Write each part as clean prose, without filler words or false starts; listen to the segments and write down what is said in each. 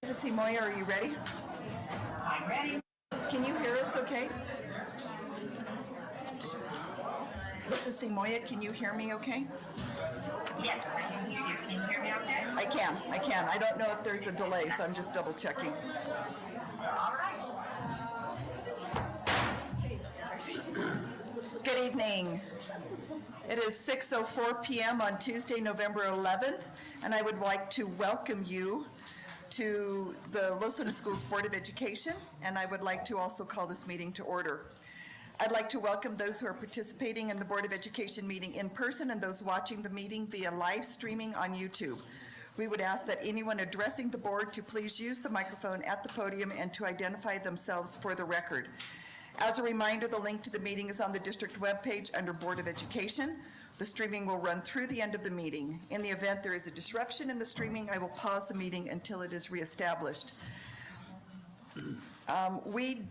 Mrs. Simoia, are you ready? I'm ready. Can you hear us okay? Mrs. Simoia, can you hear me okay? Yes, I can hear you. Can you hear me okay? I can. I don't know if there's a delay, so I'm just double checking. All right. Good evening. It is 6:04 p.m. on Tuesday, November 11th, and I would like to welcome you to the Los Lunas Schools Board of Education, and I would like to also call this meeting to order. I'd like to welcome those who are participating in the Board of Education meeting in person and those watching the meeting via live streaming on YouTube. We would ask that anyone addressing the board to please use the microphone at the podium and to identify themselves for the record. As a reminder, the link to the meeting is on the district webpage under Board of Education. The streaming will run through the end of the meeting. In the event there is a disruption in the streaming, I will pause the meeting until it is reestablished. We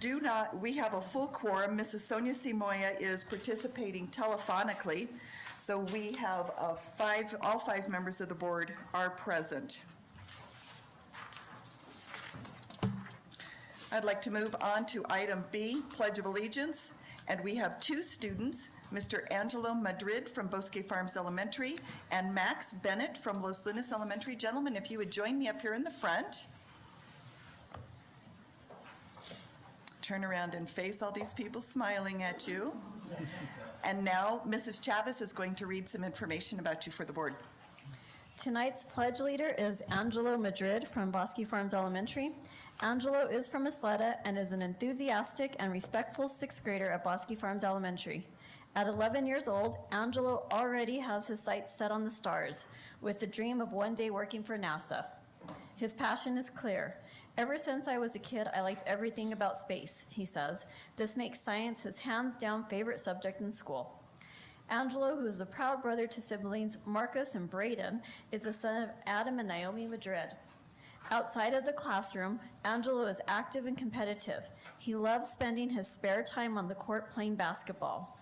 have a full quorum. Mrs. Sonia Simoia is participating telephonically, so we have all five members of the board are present. I'd like to move on to item B, Pledge of Allegiance, and we have two students, Mr. Angelo Madrid from Bosque Farms Elementary and Max Bennett from Los Lunas Elementary. Gentlemen, if you would join me up here in the front. Turn around and face all these people smiling at you. And now Mrs. Chavez is going to read some information about you for the board. Tonight's pledge leader is Angelo Madrid from Bosque Farms Elementary. Angelo is from Isleta and is an enthusiastic and respectful sixth grader at Bosque Farms Elementary. At 11 years old, Angelo already has his sights set on the stars, with the dream of one day working for NASA. His passion is clear. Ever since I was a kid, I liked everything about space, he says. This makes science his hands-down favorite subject in school. Angelo, who is a proud brother to siblings Marcus and Braden, is the son of Adam and Naomi Madrid. Outside of the classroom, Angelo is active and competitive. He loves spending his spare time on the court playing basketball.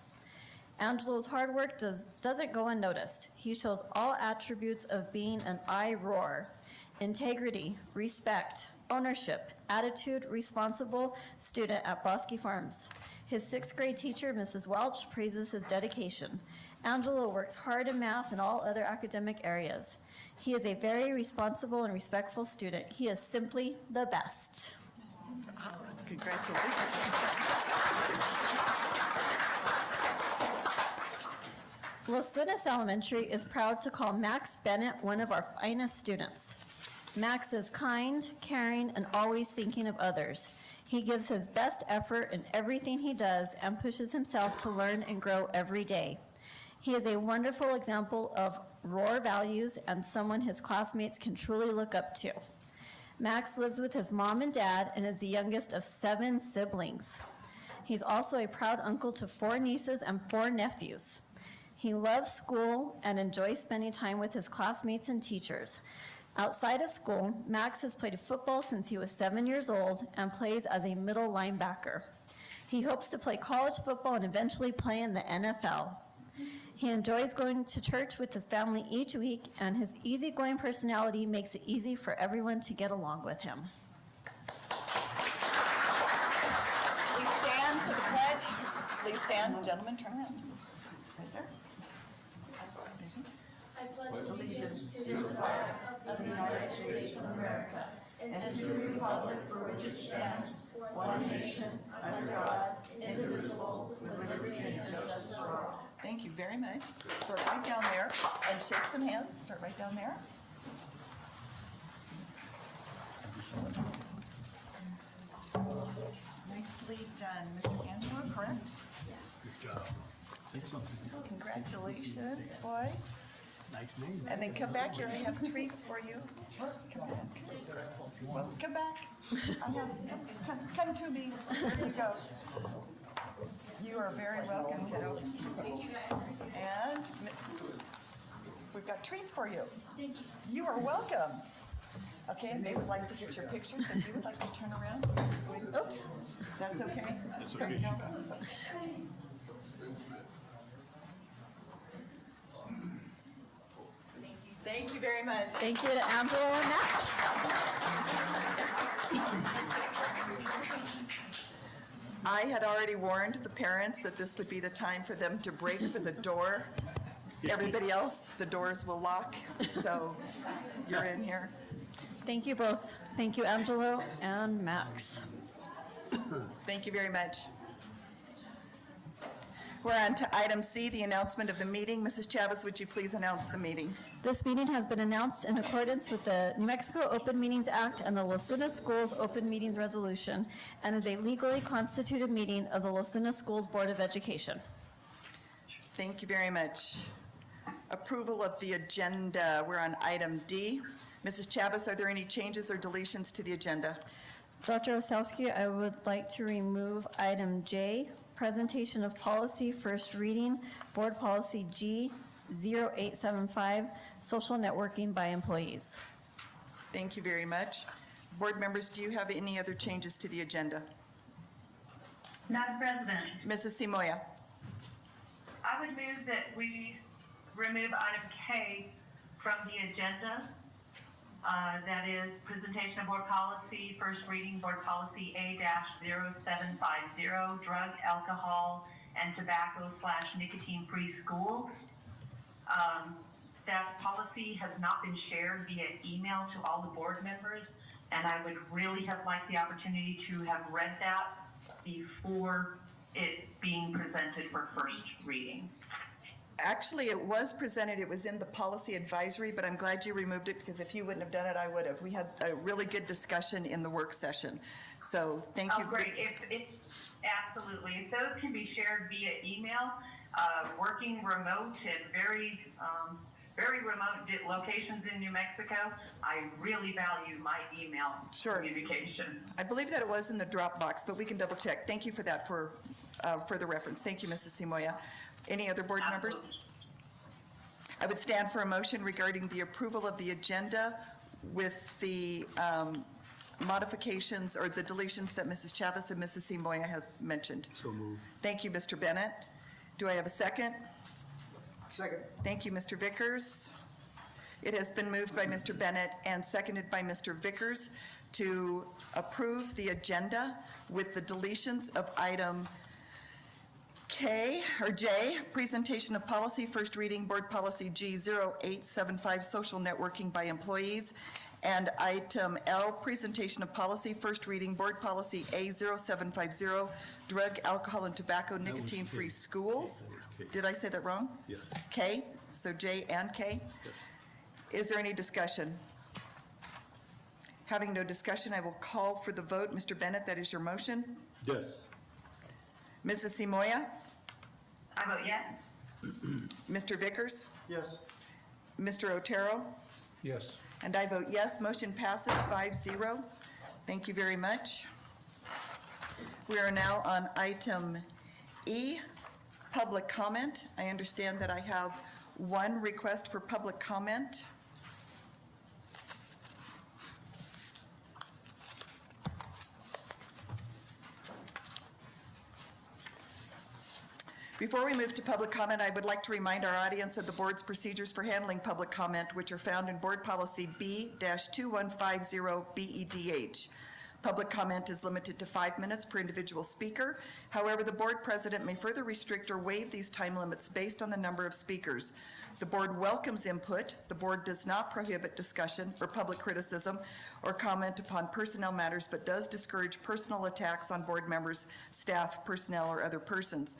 Angelo's hard work doesn't go unnoticed. He shows all attributes of being an I-roar: integrity, respect, ownership, attitude, responsible student at Bosque Farms. His sixth grade teacher, Mrs. Welch, praises his dedication. Angelo works hard in math and all other academic areas. He is a very responsible and respectful student. He is simply the best. Congratulations. Los Lunas Elementary is proud to call Max Bennett one of our finest students. Max is kind, caring, and always thinking of others. He gives his best effort in everything he does and pushes himself to learn and grow every day. He is a wonderful example of ROAR values and someone his classmates can truly look up to. Max lives with his mom and dad and is the youngest of 7 siblings. He's also a proud uncle to 4 nieces and 4 nephews. He loves school and enjoys spending time with his classmates and teachers. Outside of school, Max has played football since he was 7 years old and plays as a middle linebacker. He hopes to play college football and eventually play in the NFL. He enjoys going to church with his family each week, and his easygoing personality makes it easy for everyone to get along with him. Please stand for the pledge. Please stand. Gentlemen, turn around. Right there. I pledge allegiance to the flag of the United States of America and to the republic for which it stands, one nation, under God, indivisible, with liberty and justice for all. Thank you very much. Start right down there and shake some hands. Start right down there. Nicely done. Mr. Angelo, correct? Good job. Excellent. Congratulations, boy. Nice name. And then come back here. I have treats for you. Come back. Well, come back. Come to me. There you go. You are very welcome, kiddo. And we've got treats for you. You are welcome. Okay, and they would like to get your picture, so if you would like to turn around. Oops, that's okay. That's okay. Thank you very much. Thank you to Angelo and Max. I had already warned the parents that this would be the time for them to break for the door. Everybody else, the doors will lock, so you're in here. Thank you both. Thank you, Angelo and Max. Thank you very much. We're on to item C, the announcement of the meeting. Mrs. Chavez, would you please announce the meeting? This meeting has been announced in accordance with the New Mexico Open Meetings Act and the Los Lunas Schools Open Meetings Resolution and is a legally constituted meeting of the Los Lunas Schools Board of Education. Thank you very much. Approval of the agenda. We're on item D. Mrs. Chavez, are there any changes or deletions to the agenda? Dr. Osowski, I would like to remove item J, presentation of policy, first reading, board policy G0875, social networking by employees. Thank you very much. Board members, do you have any other changes to the agenda? Madam President, Mrs. Simoia? I would move that we remove item K from the agenda. That is presentation of board policy, first reading, board policy A-0750, drug, alcohol, and tobacco/nicotine-free schools. That policy has not been shared via email to all the board members, and I would really have liked the opportunity to have read that before it being presented for first reading. Actually, it was presented, it was in the policy advisory, but I'm glad you removed it because if you wouldn't have done it, I would have. We had a really good discussion in the work session. So thank you. Oh, great. Absolutely. If those can be shared via email, working remote at very remote locations in New Mexico, I really value my email communication. I believe that it was in the Dropbox, but we can double check. Thank you for that for further reference. Thank you, Mrs. Simoia. Any other board members? I would stand for a motion regarding the approval of the agenda with the modifications or the deletions that Mrs. Chavez and Mrs. Simoia have mentioned. So moved. Thank you, Mr. Bennett. Do I have a second? Second. Thank you, Mr. Vickers. It has been moved by Mr. Bennett and seconded by Mr. Vickers to approve the agenda with the deletions of item K or J, presentation of policy, first reading, board policy G0875, social networking by employees, and item L, presentation of policy, first reading, board policy A0750, drug, alcohol, and tobacco, nicotine-free schools. K. Did I say that wrong? Yes. K, so J and K. Yes. Is there any discussion? Having no discussion, I will call for the vote. Mr. Bennett, that is your motion. Yes. Mrs. Simoia? I vote yes. Mr. Vickers? Yes. Mr. Otero? Yes. And I vote yes. Motion passes 5-0. Thank you very much. We are now on item E, public comment. I understand that I have one request for public comment. Before we move to public comment, I would like to remind our audience of the board's procedures for handling public comment, which are found in Board Policy B-2150 BEDH. Public comment is limited to 5 minutes per individual speaker. However, the board president may further restrict or waive these time limits based on the number of speakers. The board welcomes input. The board does not prohibit discussion or public criticism or comment upon personnel matters, but does discourage personal attacks on board members, staff, personnel, or other persons.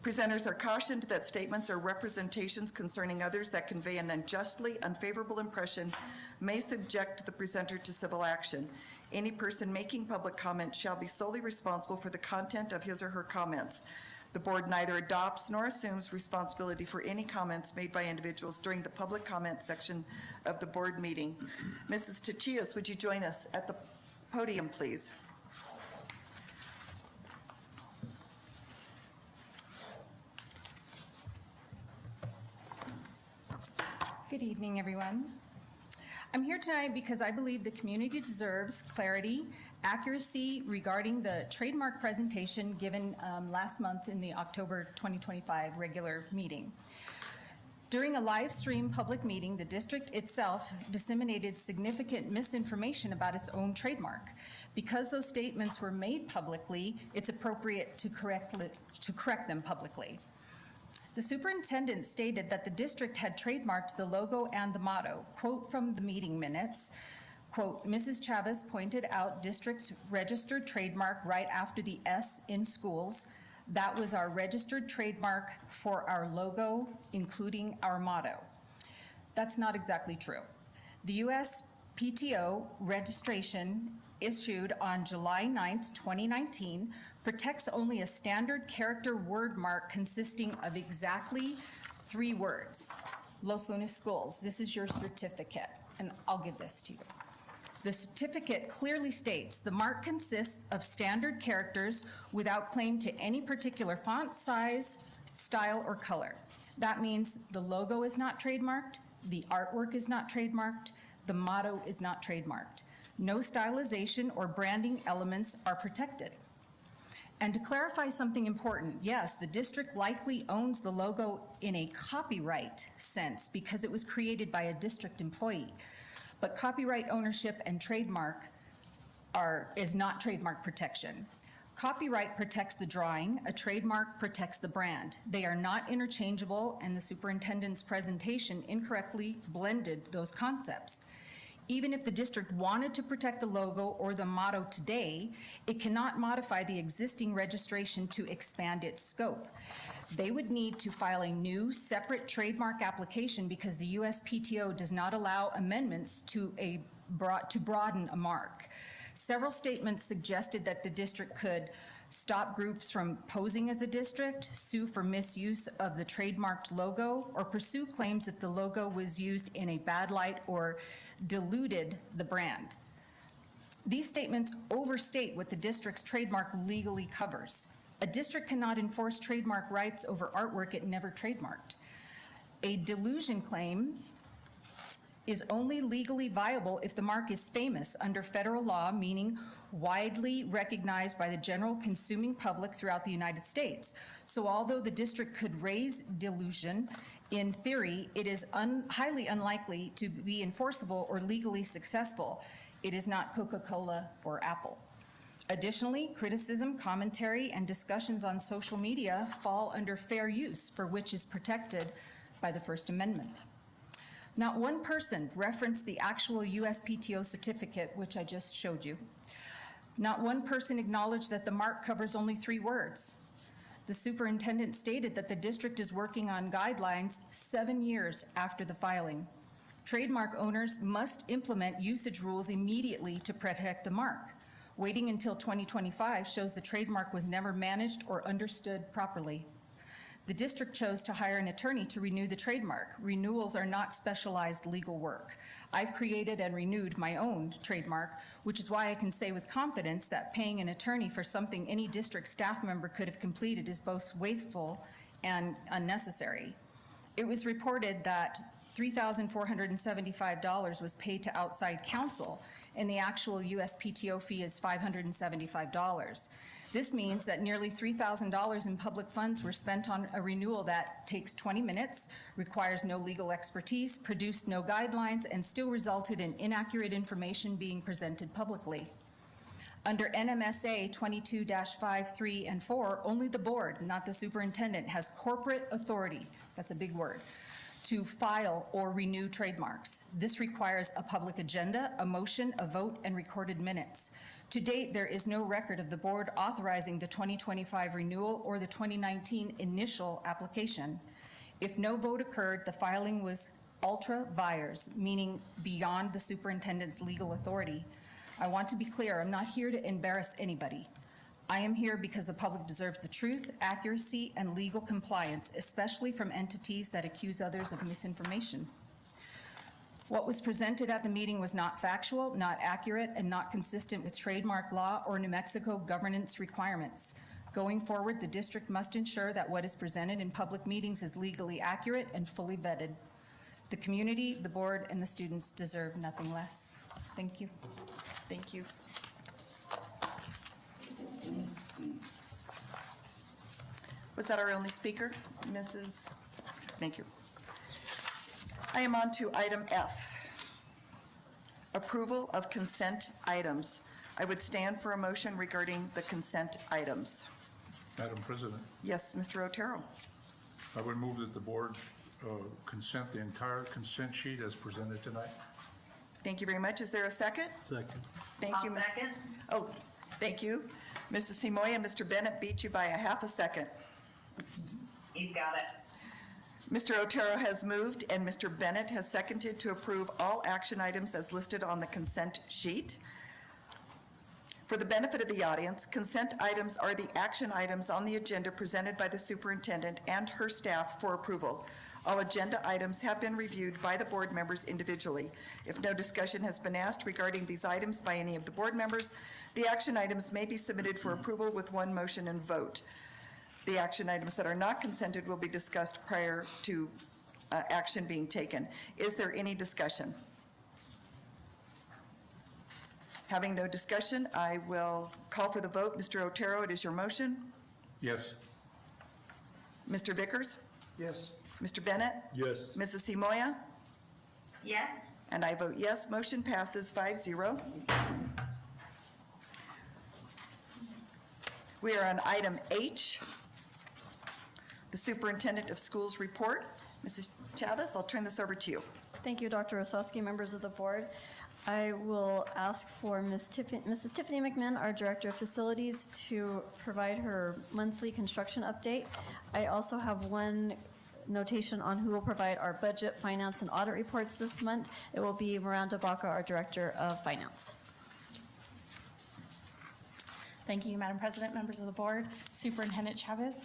Presenters are cautioned that statements or representations concerning others that convey an unjustly unfavorable impression may subject the presenter to civil action. Any person making public comment shall be solely responsible for the content of his or her comments. The board neither adopts nor assumes responsibility for any comments made by individuals during the public comment section of the board meeting. Mrs. Tatius, would you join us at the podium, please? Good evening, everyone. I'm here tonight because I believe the community deserves clarity, accuracy regarding the trademark presentation given last month in the October 2025 regular meeting. During a live stream public meeting, the district itself disseminated significant misinformation about its own trademark. Because those statements were made publicly, it's appropriate to correct them publicly. The superintendent stated that the district had trademarked the logo and the motto. Quote from the meeting minutes, quote, Mrs. Chavez pointed out district's registered trademark right after the S in schools. That was our registered trademark for our logo, including our motto. That's not exactly true. The USPTO registration issued on July 9th, 2019, protects only a standard character word mark consisting of exactly 3 words. Los Lunas Schools, this is your certificate, and I'll give this to you. The certificate clearly states the mark consists of standard characters without claim to any particular font size, style, or color. That means the logo is not trademarked, the artwork is not trademarked, the motto is not trademarked. No stylization or branding elements are protected. And to clarify something important, yes, the district likely owns the logo in a copyright sense because it was created by a district employee. But copyright ownership and trademark is not trademark protection. Copyright protects the drawing, a trademark protects the brand. They are not interchangeable, and the superintendent's presentation incorrectly blended those concepts. Even if the district wanted to protect the logo or the motto today, it cannot modify the existing registration to expand its scope. They would need to file a new separate trademark application because the USPTO does not allow amendments to broaden a mark. Several statements suggested that the district could stop groups from posing as the district, sue for misuse of the trademarked logo, or pursue claims if the logo was used in a bad light or diluted the brand. These statements overstate what the district's trademark legally covers. A district cannot enforce trademark rights over artwork it never trademarked. A dilution claim is only legally viable if the mark is famous under federal law, meaning widely recognized by the general consuming public throughout the United States. So although the district could raise dilution, in theory, it is highly unlikely to be enforceable or legally successful. It is not Coca-Cola or Apple. Additionally, criticism, commentary, and discussions on social media fall under fair use, for which is protected by the First Amendment. Not one person referenced the actual USPTO certificate, which I just showed you. Not one person acknowledged that the mark covers only 3 words. The superintendent stated that the district is working on guidelines 7 years after the filing. Trademark owners must implement usage rules immediately to protect the mark. Waiting until 2025 shows the trademark was never managed or understood properly. The district chose to hire an attorney to renew the trademark. Renewals are not specialized legal work. I've created and renewed my own trademark, which is why I can say with confidence that paying an attorney for something any district staff member could have completed is both wasteful and unnecessary. It was reported that $3,475 was paid to outside counsel, and the actual USPTO fee is $575. This means that nearly $3,000 in public funds were spent on a renewal that takes 20 minutes, requires no legal expertise, produced no guidelines, and still resulted in inaccurate information being presented publicly. Under NMSA 22-5, 3, and 4, only the board, not the superintendent, has corporate authority, that's a big word, to file or renew trademarks. This requires a public agenda, a motion, a vote, and recorded minutes. To date, there is no record of the board authorizing the 2025 renewal or the 2019 initial application. If no vote occurred, the filing was ultra vires, meaning beyond the superintendent's legal authority. I want to be clear, I'm not here to embarrass anybody. I am here because the public deserves the truth, accuracy, and legal compliance, especially from entities that accuse others of misinformation. What was presented at the meeting was not factual, not accurate, and not consistent with trademark law or New Mexico governance requirements. Going forward, the district must ensure that what is presented in public meetings is legally accurate and fully vetted. The community, the board, and the students deserve nothing less. Thank you. Thank you. Was that our only speaker, Mrs.? Thank you. I am on to item F, approval of consent items. I would stand for a motion regarding the consent items. Madam President, Yes, Mr. Otero. I would move that the board consent the entire consent sheet as presented tonight. Thank you very much. Is there a second? Second. Thank you, I'll Ms. second. Oh, thank you. Mrs. Simoia and Mr. Bennett beat you by a half a second. You've got it. Mr. Otero has moved and Mr. Bennett has seconded to approve all action items as listed on the consent sheet. For the benefit of the audience, consent items are the action items on the agenda presented by the superintendent and her staff for approval. All agenda items have been reviewed by the board members individually. If no discussion has been asked regarding these items by any of the board members, the action items may be submitted for approval with one motion and vote. The action items that are not consented will be discussed prior to action being taken. Is there any discussion? Having no discussion, I will call for the vote. Mr. Otero, it is your motion. Yes. Mr. Vickers? Yes. Mr. Bennett? Yes. Mrs. Simoia? Yes. And I vote yes. Motion passes 5-0. We are on item H, the Superintendent of Schools report. Mrs. Chavez, I'll turn this over to you. Thank you, Dr. Osowski, members of the board. I will ask for Mrs. Tiffany McMahon, our Director of Facilities, to provide her monthly construction update. I also have one notation on who will provide our budget, finance, and audit reports this month. It will be Miranda Baca, our Director of Finance. Thank you, Madam President, members of the board, Superintendent Chavez.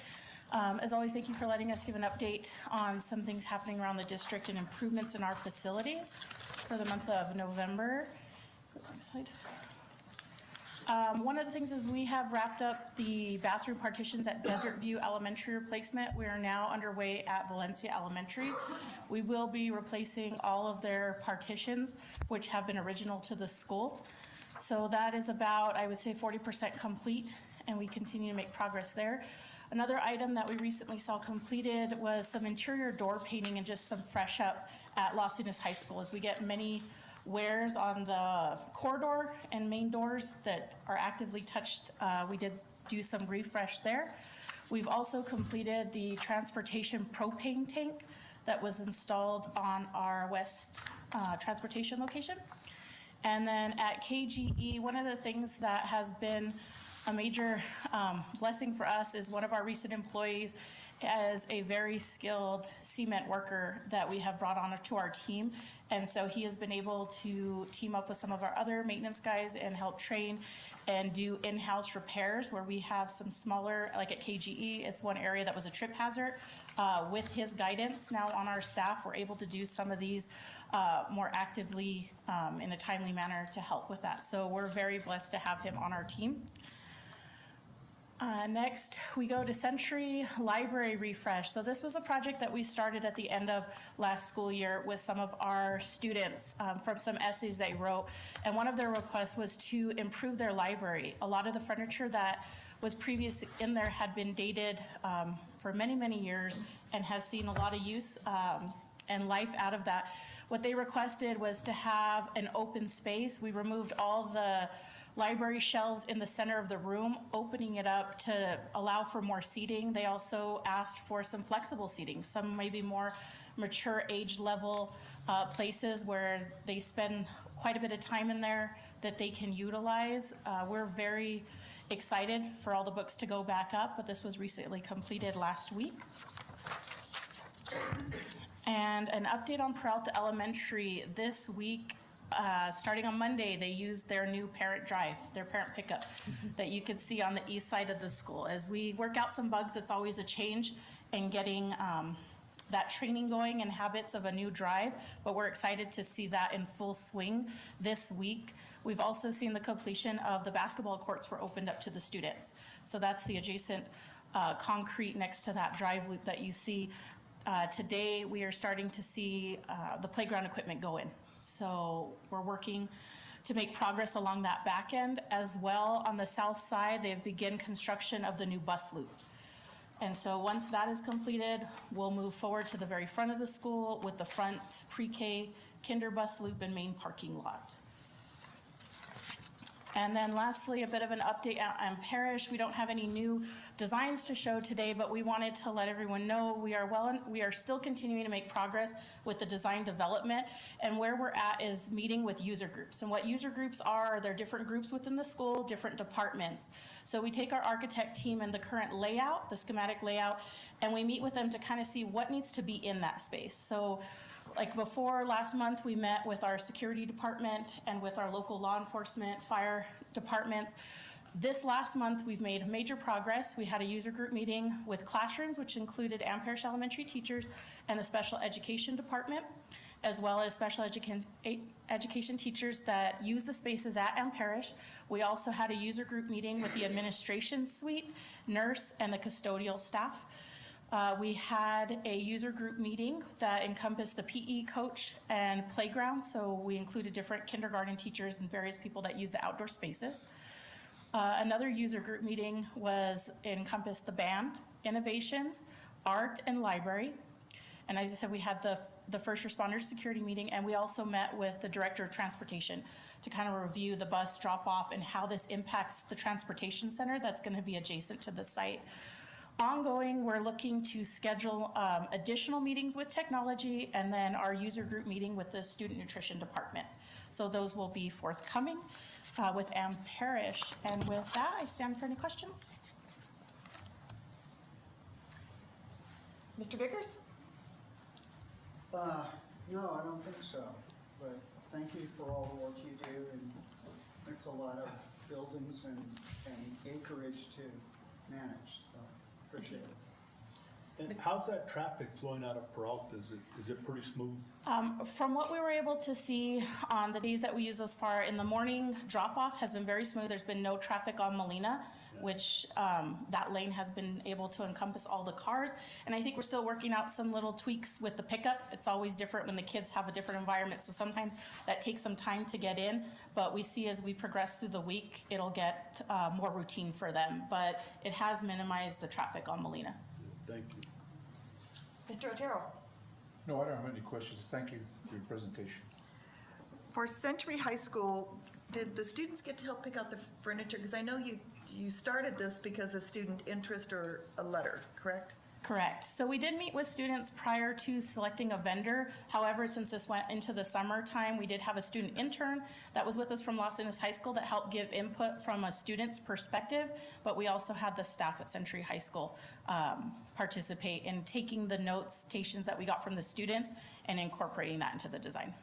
As always, thank you for letting us give an update on some things happening around the district and improvements in our facilities for the month of November. Next slide. One of the things is we have wrapped up the bathroom partitions at Desert View Elementary replacement. We are now underway at Valencia Elementary. We will be replacing all of their partitions, which have been original to the school. So that is about, I would say, 40% complete, and we continue to make progress there. Another item that we recently saw completed was some interior door painting and just some fresh up at Las Lunas High School, as we get many wears on the corridor and main doors that are actively touched. We did do some refresh there. We've also completed the transportation propane tank that was installed on our west transportation location. And then at KGE, one of the things that has been a major blessing for us is one of our recent employees as a very skilled cement worker that we have brought on to our team. And so he has been able to team up with some of our other maintenance guys and help train and do in-house repairs where we have some smaller, like at KGE, it's one area that was a trip hazard. With his guidance now on our staff, we're able to do some of these more actively in a timely manner to help with that. So we're very blessed to have him on our team. Next, we go to Century Library Refresh. So this was a project that we started at the end of last school year with some of our students from some essays they wrote. And one of their requests was to improve their library. A lot of the furniture that was previous in there had been dated for many, many years and has seen a lot of use and life out of that. What they requested was to have an open space. We removed all the library shelves in the center of the room, opening it up to allow for more seating. They also asked for some flexible seating, some maybe more mature age level places where they spend quite a bit of time in there that they can utilize. We're very excited for all the books to go back up, but this was recently completed last week. And an update on Peralta Elementary this week. Starting on Monday, they used their new parent drive, their parent pickup that you could see on the east side of the school. As we work out some bugs, it's always a change in getting that training going and habits of a new drive, but we're excited to see that in full swing this week. We've also seen the completion of the basketball courts were opened up to the students. So that's the adjacent concrete next to that drive loop that you see. Today, we are starting to see the playground equipment go in. So we're working to make progress along that back end. As well, on the south side, they've begun construction of the new bus loop. And so once that is completed, we'll move forward to the very front of the school with the front pre-K kinder bus loop and main parking lot. And then lastly, a bit of an update on Parish. We don't have any new designs to show today, but we wanted to let everyone know we are still continuing to make progress with the design development. And where we're at is meeting with user groups. And what user groups are, they're different groups within the school, different departments. So we take our architect team and the current layout, the schematic layout, and we meet with them to kind of see what needs to be in that space. So like before, last month, we met with our security department and with our local law enforcement, fire departments. This last month, we've made major progress. We had a user group meeting with classrooms, which included Parish Elementary teachers and the special education department, as well as special education teachers that use the spaces at Parish. We also had a user group meeting with the administration suite, nurse, and the custodial staff. We had a user group meeting that encompassed the PE coach and playground, so we included different kindergarten teachers and various people that use the outdoor spaces. Another user group meeting encompassed the band, innovations, art, and library. And as I said, we had the first responders security meeting, and we also met with the director of transportation to kind of review the bus drop-off and how this impacts the transportation center that's going to be adjacent to the site. Ongoing, we're looking to schedule additional meetings with technology and then our user group meeting with the student nutrition department. So those will be forthcoming with Parish. And with that, I stand for any questions. Mr. Vickers? No, I don't think so, but thank you for all the work you do, and it's a lot of buildings and acreage to manage, so appreciate it. And how's that traffic flowing out of Peralta? Is it pretty smooth? From what we were able to see on the days that we use thus far, in the morning drop-off has been very smooth. There's been no traffic on Molina, which that lane has been able to encompass all the cars. And I think we're still working out some little tweaks with the pickup. It's always different when the kids have a different environment, so sometimes that takes some time to get in. But we see as we progress through the week, it'll get more routine for them. But it has minimized the traffic on Molina. Thank you. Mr. Otero? No, I don't have any questions. Thank you for your presentation. For Century High School, did the students get to help pick out the furniture? Because I know you started this because of student interest or a letter, correct? Correct. So we did meet with students prior to selecting a vendor. However, since this went into the summertime, we did have a student intern that was with us from Los Angeles High School that helped give input from a student's perspective, but we also had the staff at Century High School participate in taking the notations that we got from the students and incorporating that into the design.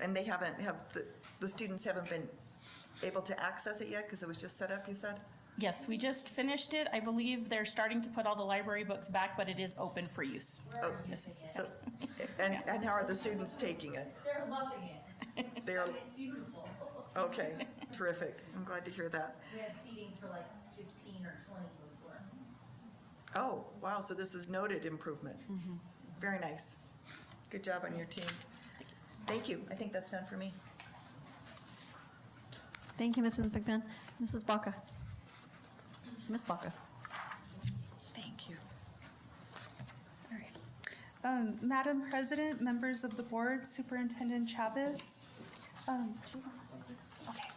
And they the students haven't been able to access it yet because it was just set up, you said? Yes, we just finished it. I believe they're starting to put all the library books back, but it is open for use. Oh, so, and how are the students taking it? They're loving it. It's beautiful. Okay, terrific. I'm glad to hear that. We had seating for like 15 or 20 before. Oh, wow, so this is noted improvement. Very nice. Good job on your team. Thank you. I think that's done for me. Thank you, Mrs. McMahon. Mrs. Baca. Ms. Baca. Thank you. All right. Madam President, members of the board, Superintendent Chavez. Okay.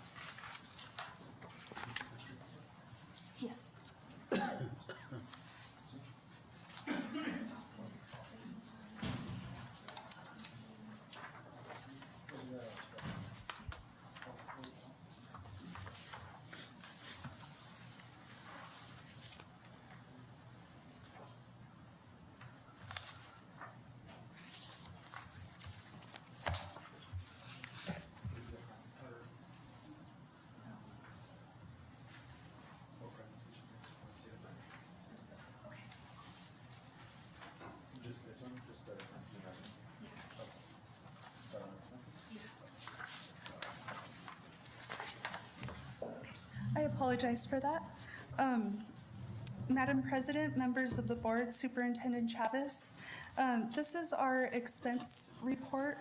Yes. I apologize for that. Madam President, members of the board, Superintendent Chavez, this is our expense report.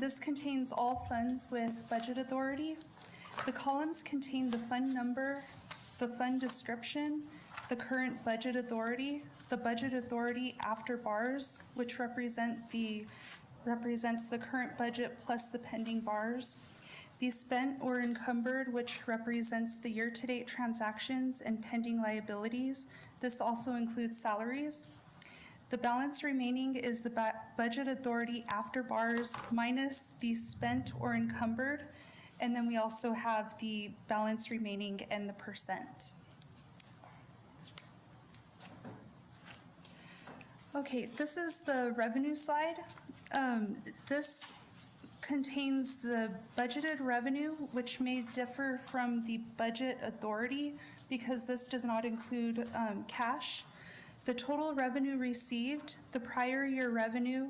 This contains all funds with budget authority. The columns contain the fund number, the fund description, the current budget authority, the budget authority after bars, which represents the current budget plus the pending bars, the spent or encumbered, which represents the year-to-date transactions and pending liabilities. This also includes salaries. The balance remaining is the budget authority after bars minus the spent or encumbered. And then we also have the balance remaining and the percent. Okay, this is the revenue slide. This contains the budgeted revenue, which may differ from the budget authority because this does not include cash. The total revenue received, the prior year revenue,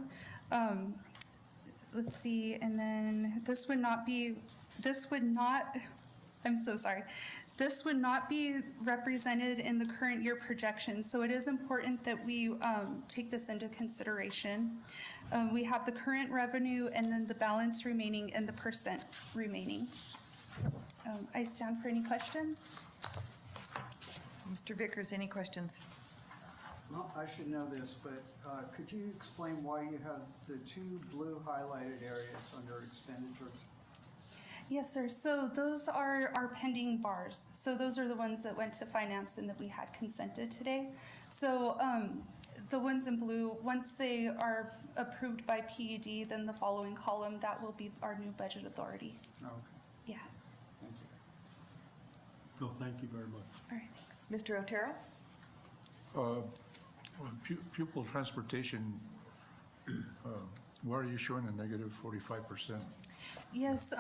let's see, and then this would not, I'm so sorry. This would not be represented in the current year projection, so it is important that we take this into consideration. We have the current revenue and then the balance remaining and the percent remaining. I stand for any questions. Mr. Vickers, any questions? Well, I should know this, but could you explain why you have the two blue highlighted areas under expenditures? Yes, sir. So those are our pending bars. So those are the ones that went to finance and that we had consented today. So the ones in blue, once they are approved by PED, then the following column, that will be our new budget authority. Okay, Yeah. thank you. No, thank you very much. All right, thanks. Mr. Otero? Pupil transportation, why are you showing a negative 45%? Yes,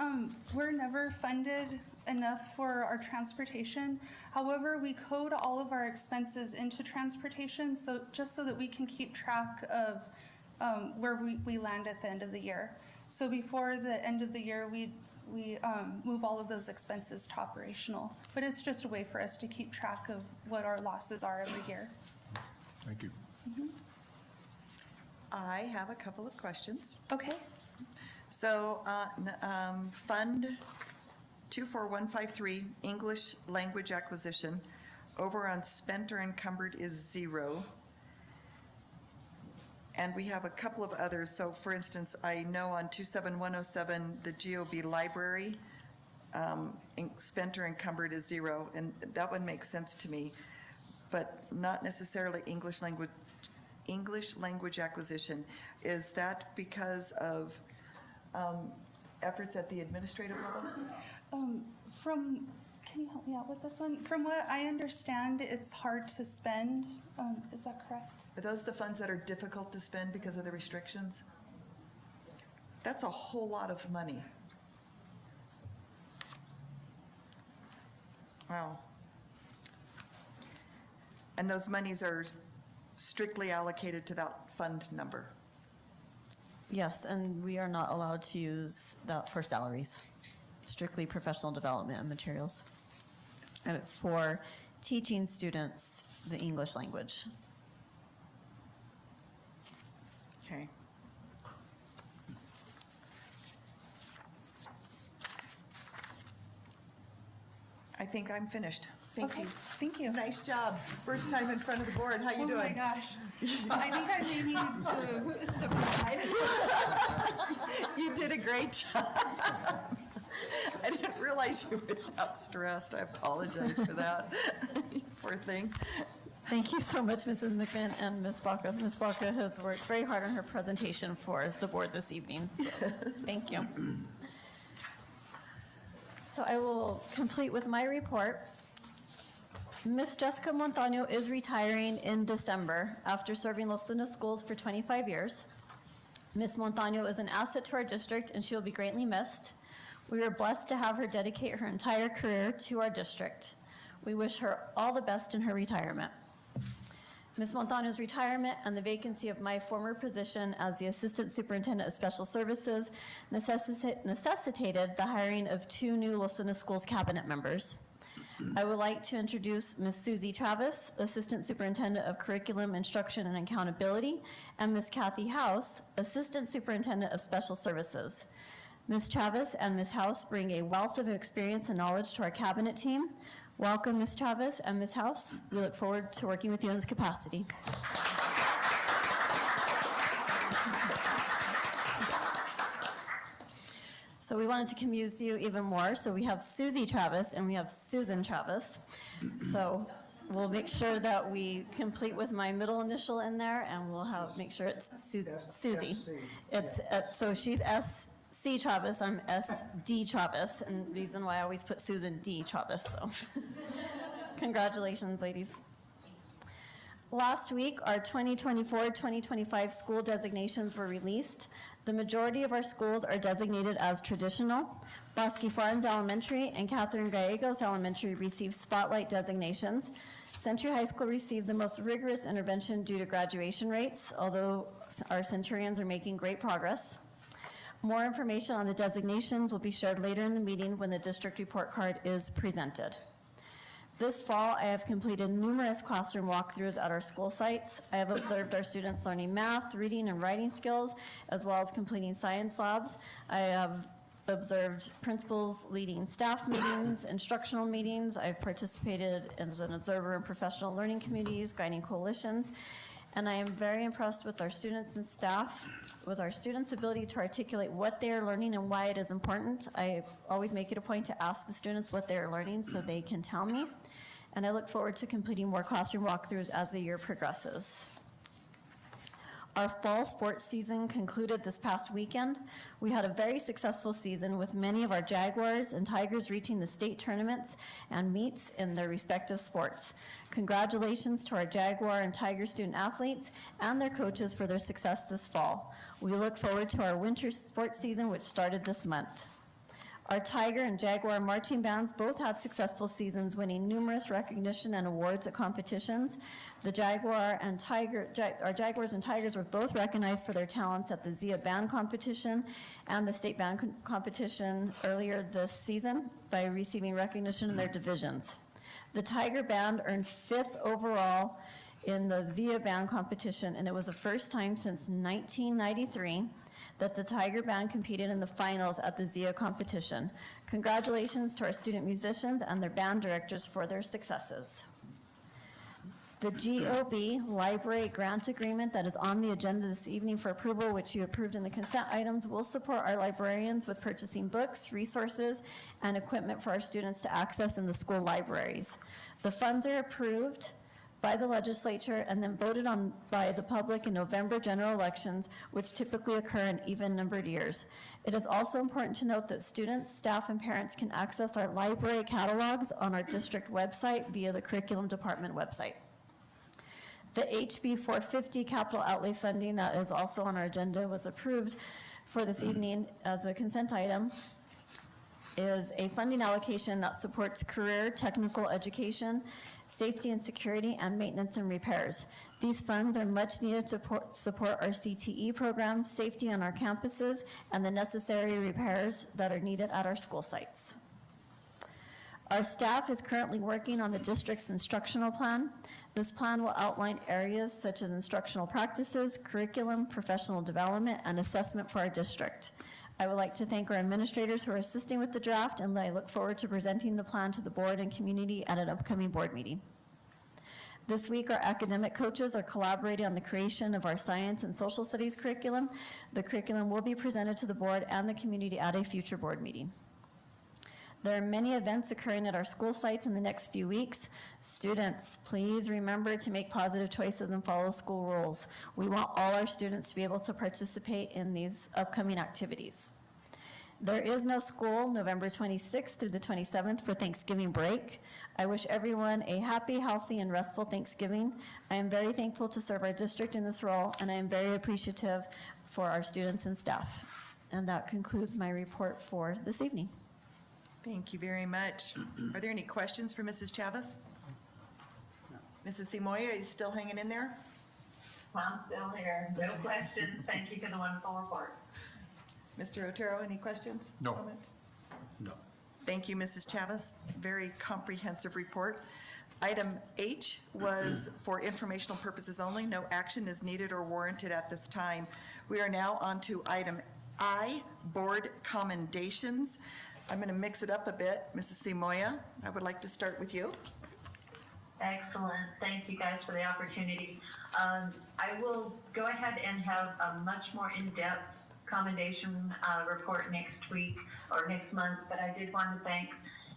we're never funded enough for our transportation. However, we code all of our expenses into transportation, so just so that we can keep track of where we land at the end of the year. So before the end of the year, we move all of those expenses to operational. But it's just a way for us to keep track of what our losses are every year. Thank you. I have a couple of questions. Okay. So, Fund 24153, English Language Acquisition, over on spent or encumbered is 0. And we have a couple of others. So for instance, I know on 27107, the GOB library, spent or encumbered is 0, and that one makes sense to me, but not necessarily English language acquisition. Is that because of efforts at the administrative level? Can you help me out with this one? From what I understand, it's hard to spend. Is that correct? Are those the funds that are difficult to spend because of the restrictions? That's a whole lot of money. Wow. And those monies are strictly allocated to that fund number? Yes, and we are not allowed to use that for salaries, strictly professional development and materials. And it's for teaching students the English language. Okay. I think I'm finished. Thank Okay, you. thank you. Nice job. First time in front of the board. How you Oh my doing? gosh. I think I may need to step aside. You did a great job. I didn't realize you were that stressed. I apologize for that. Poor thing. Thank you so much, Mrs. McMinn and Ms. Baca. Ms. Baca has worked very hard on her presentation for the board this evening, so thank you. So I will complete with my report. Ms. Jessica Montano is retiring in December after serving Los Lunas Schools for 25 years. Ms. Montano is an asset to our district and she will be greatly missed. We are blessed to have her dedicate her entire career to our district. We wish her all the best in her retirement. Ms. Montano's retirement and the vacancy of my former position as the Assistant Superintendent of Special Services necessitated the hiring of 2 new Los Lunas Schools cabinet members. I would like to introduce Ms. Susie Travis, Assistant Superintendent of Curriculum, Instruction, and Accountability, and Ms. Kathy House, Assistant Superintendent of Special Services. Ms. Travis and Ms. House bring a wealth of experience and knowledge to our cabinet team. Welcome, Ms. Chavez and Ms. House. We look forward to working with you in this capacity. So we wanted to confuse you even more. So we have Susie Chavez and we have Susan Chavez. So we'll make sure that we complete with my middle initial in there, and we'll make sure it's Susie. SC. It's, so she's S.C. Chavez, I'm S.D. Chavez, and the reason why I always put Susan D. Chavez, so. Congratulations, ladies. Last week, our 2024-2025 school designations were released. The majority of our schools are designated as traditional. Bosque Farms Elementary and Catherine Gallegos Elementary received spotlight designations. Century High School received the most rigorous intervention due to graduation rates, although our Centurions are making great progress. More information on the designations will be shared later in the meeting when the district report card is presented. This fall, I have completed numerous classroom walkthroughs at our school sites. I have observed our students learning math, reading, and writing skills, as well as completing science labs. I have observed principals leading staff meetings, instructional meetings. I've participated as an observer in professional learning communities, guiding coalitions, and I am very impressed with our students and staff, with our students' ability to articulate what they are learning and why it is important. I always make it a point to ask the students what they are learning so they can tell me, and I look forward to completing more classroom walkthroughs as the year progresses. Our fall sports season concluded this past weekend. We had a very successful season with many of our Jaguars and Tigers reaching the state tournaments and meets in their respective sports. Congratulations to our Jaguar and Tiger student athletes and their coaches for their success this fall. We look forward to our winter sports season, which started this month. Our Tiger and Jaguar marching bands both had successful seasons, winning numerous recognition and awards at competitions. The Jaguars and Tigers were both recognized for their talents at the ZIA band competition and the state band competition earlier this season by receiving recognition in their divisions. The Tiger band earned 5th overall in the ZIA band competition, and it was the first time since 1993 that the Tiger Band competed in the finals at the ZIA competition. Congratulations to our student musicians and their band directors for their successes. The GOB Library Grant Agreement that is on the agenda this evening for approval, which you approved in the consent items, will support our librarians with purchasing books, resources, and equipment for our students to access in the school libraries. The funds are approved by the legislature and then voted on by the public in November general elections, which typically occur in even-numbered years. It is also important to note that students, staff, and parents can access our library catalogs on our district website via the curriculum department website. The HB 450 capital outlay funding that is also on our agenda was approved for this evening as a consent item is a funding allocation that supports career, technical education, safety and security, and maintenance and repairs. These funds are much needed to support our CTE programs, safety on our campuses, and the necessary repairs that are needed at our school sites. Our staff is currently working on the district's instructional plan. This plan will outline areas such as instructional practices, curriculum, professional development, and assessment for our district. I would like to thank our administrators who are assisting with the draft, and I look forward to presenting the plan to the board and community at an upcoming board meeting. This week, our academic coaches are collaborating on the creation of our science and social studies curriculum. The curriculum will be presented to the board and the community at a future board meeting. There are many events occurring at our school sites in the next few weeks. Students, please remember to make positive choices and follow school rules. We want all our students to be able to participate in these upcoming activities. There is no school November 26th through the 27th for Thanksgiving break. I wish everyone a happy, healthy, and restful Thanksgiving. I am very thankful to serve our district in this role, and I am very appreciative for our students and staff. And that concludes my report for this evening. Thank you very much. Are there any questions for Mrs. Chavez? Mrs. Simoia, are you still hanging in there? I'm still here. No questions. Thank you for the wonderful report. Mr. Otero, any questions? No. Comments? No. Thank you, Mrs. Chavez. Very comprehensive report. Item H was for informational purposes only. No action is needed or warranted at this time. We are now on to item I, board commendations. I'm going to mix it up a bit. Mrs. Simoia, I would like to start with you. Excellent. Thank you guys for the opportunity. I will go ahead and have a much more in-depth commendation report next week or next month, but I did want to thank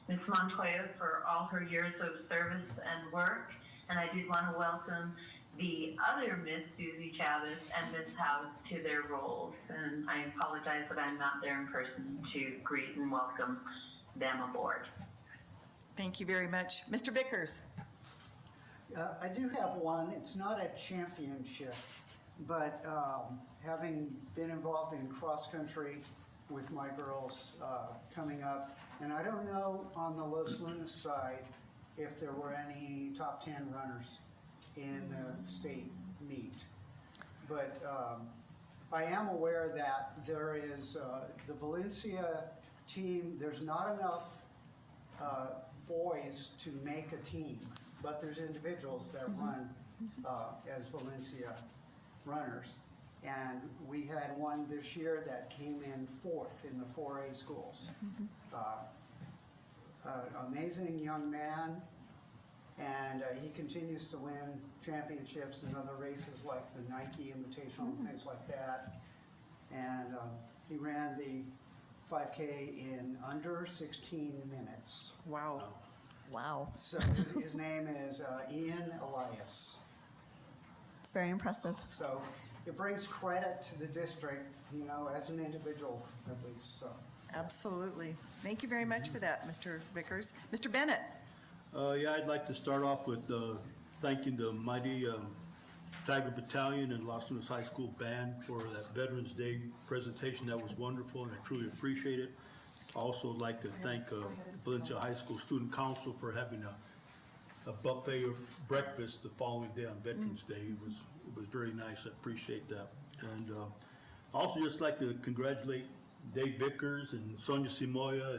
Ms. Montoya for all her years of service and work, and I did want to welcome the other Miss Susie Chavez and Ms. House to their roles, and I apologize that I'm not there in person to greet and welcome them aboard. Thank you very much. Mr. Vickers. I do have one. It's not a championship, but having been involved in cross-country with my girls coming up, and I don't know on the Los Lunas side if there were any top 10 runners in the state meet. But I am aware that there is the Valencia team, there's not enough boys to make a team, but there's individuals that run as Valencia runners. And we had one this year that came in 4th in the 4A schools. Amazing young man, and he continues to win championships and other races like the Nike Invitational and things like that. And he ran the 5K in under 16 minutes. Wow. Wow. So his name is Ian Elias. It's very impressive. So it brings credit to the district, you know, as an individual at least, so. Absolutely. Thank you very much for that, Mr. Vickers. Mr. Bennett. Yeah, I'd like to start off with thanking the mighty Tiger Battalion and Los Lunas High School Band for that Veterans Day presentation. That was wonderful, and I truly appreciate it. I also would like to thank Valencia High School Student Council for having a buffet breakfast the following day on Veterans Day. It was very nice. I appreciate that. And I also just like to congratulate Dave Vickers and Sonia Simoia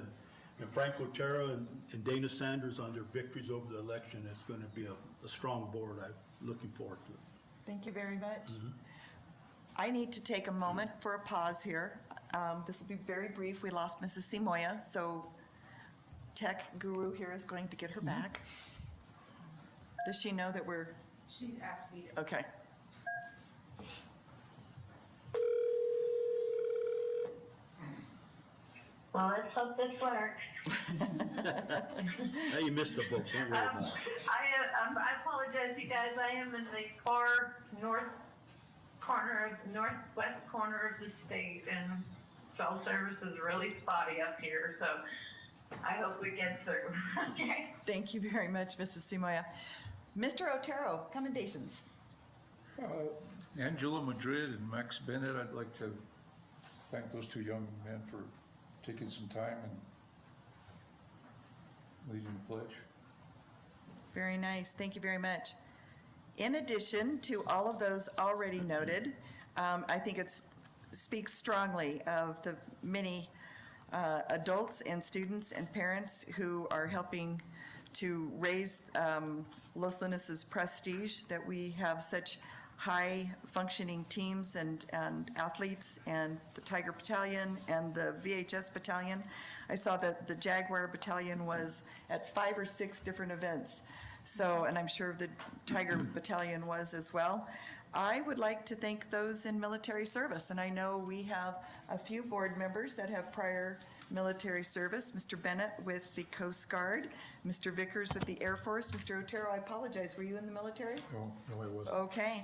and Frank Otero and Dana Sanders on their victories over the election. It's going to be a strong board. I'm looking forward to it. Thank you very much. I need to take a moment for a pause here. This will be very brief. We lost Mrs. Simoia, so tech guru here is going to get her back. Does she know that we're? She asked me to. Okay. Well, let's hope this works. Hey, you missed the book. Don't worry about it. I apologize, you guys. I am in the far northwest corner of the state, and cell service is really spotty up here. So I hope we get through. Okay. Thank you very much, Mrs. Simoia. Mr. Otero, commendations. Angela Madrid and Max Bennett, I'd like to thank those two young men for taking some time and leading the pledge. Very nice. Thank you very much. In addition to all of those already noted, I think it speaks strongly of the many adults and students and parents who are helping to raise Los Lunas' prestige, that we have such high functioning teams and athletes, and the Tiger Battalion and the VHS Battalion. I saw that the Jaguar Battalion was at 5 or 6 different events. So, and I'm sure the Tiger Battalion was as well. I would like to thank those in military service, and I know we have a few board members that have prior military service. Mr. Bennett with the Coast Guard, Mr. Vickers with the Air Force. Mr. Otero, I apologize, were you in the military? No, I wasn't. Okay,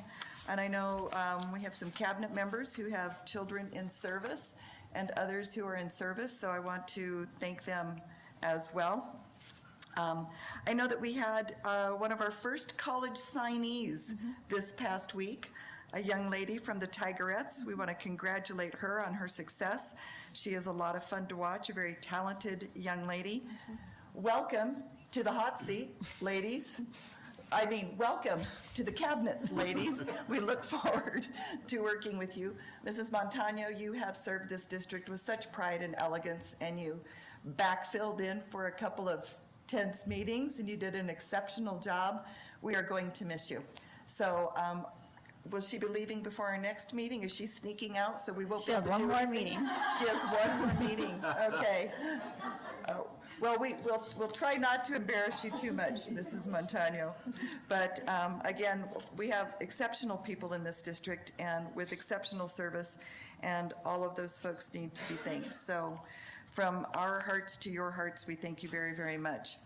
and I know we have some cabinet members who have children in service and others who are in service, so I want to thank them as well. I know that we had one of our first college signees this past week, a young lady from the Tigerettes. We want to congratulate her on her success. She is a lot of fun to watch, a very talented young lady. Welcome to the hot seat, ladies. I mean, welcome to the cabinet, ladies. We look forward to working with you. Mrs. Montano, you have served this district with such pride and elegance, and you backfilled in for a couple of tense meetings, and you did an exceptional job. We are going to miss you. So will she be leaving before our next meeting? Is she sneaking out, so we won't She be has able to one do more anything? meeting. She has one more meeting, okay. Well, we'll try not to embarrass you too much, Mrs. Montano. But again, we have exceptional people in this district and with exceptional service, and all of those folks need to be thanked. So from our hearts to your hearts, we thank you very, very much.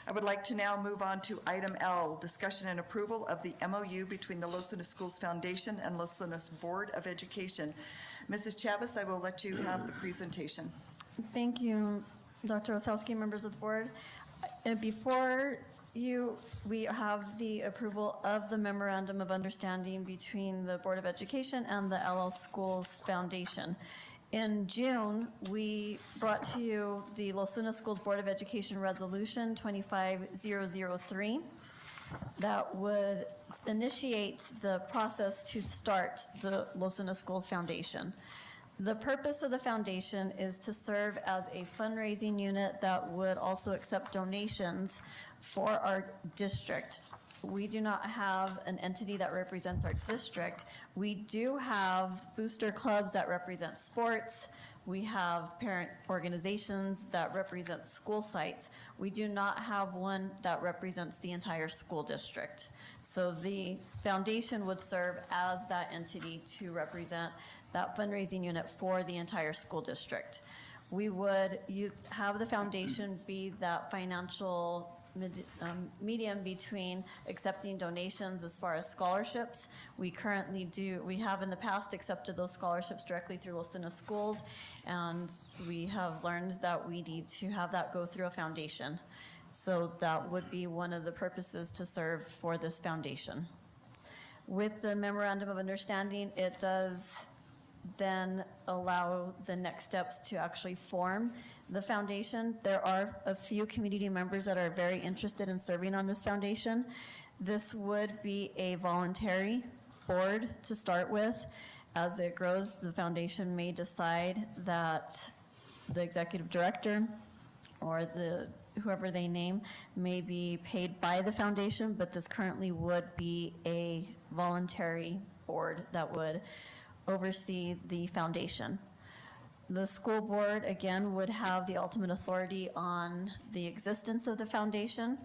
I would like to now move on to item L, discussion and approval of the MOU between the Los Lunas Schools Foundation and Los Lunas Board of Education. Mrs. Chavez, I will let you have the presentation. Thank you, Dr. Osowski, members of the board. Before you, we have the approval of the memorandum of understanding between the Board of Education and the LL Schools Foundation. In June, we brought to you the Los Lunas Schools Board of Education Resolution 25003 that would initiate the process to start the Los Lunas Schools Foundation. The purpose of the foundation is to serve as a fundraising unit that would also accept donations for our district. We do not have an entity that represents our district. We do have booster clubs that represent sports. We have parent organizations that represent school sites. We do not have one that represents the entire school district. So the foundation would serve as that entity to represent that fundraising unit for the entire school district. We would have the foundation be that financial medium between accepting donations as far as scholarships. We have in the past accepted those scholarships directly through Los Lunas Schools, and we have learned that we need to have that go through a foundation. So that would be one of the purposes to serve for this foundation. With the memorandum of understanding, it does then allow the next steps to actually form the foundation. There are a few community members that are very interested in serving on this foundation. This would be a voluntary board to start with. As it grows, the foundation may decide that the executive director or whoever they name may be paid by the foundation, but this currently would be a voluntary board that would oversee the foundation. The school board, again, would have the ultimate authority on the existence of the foundation,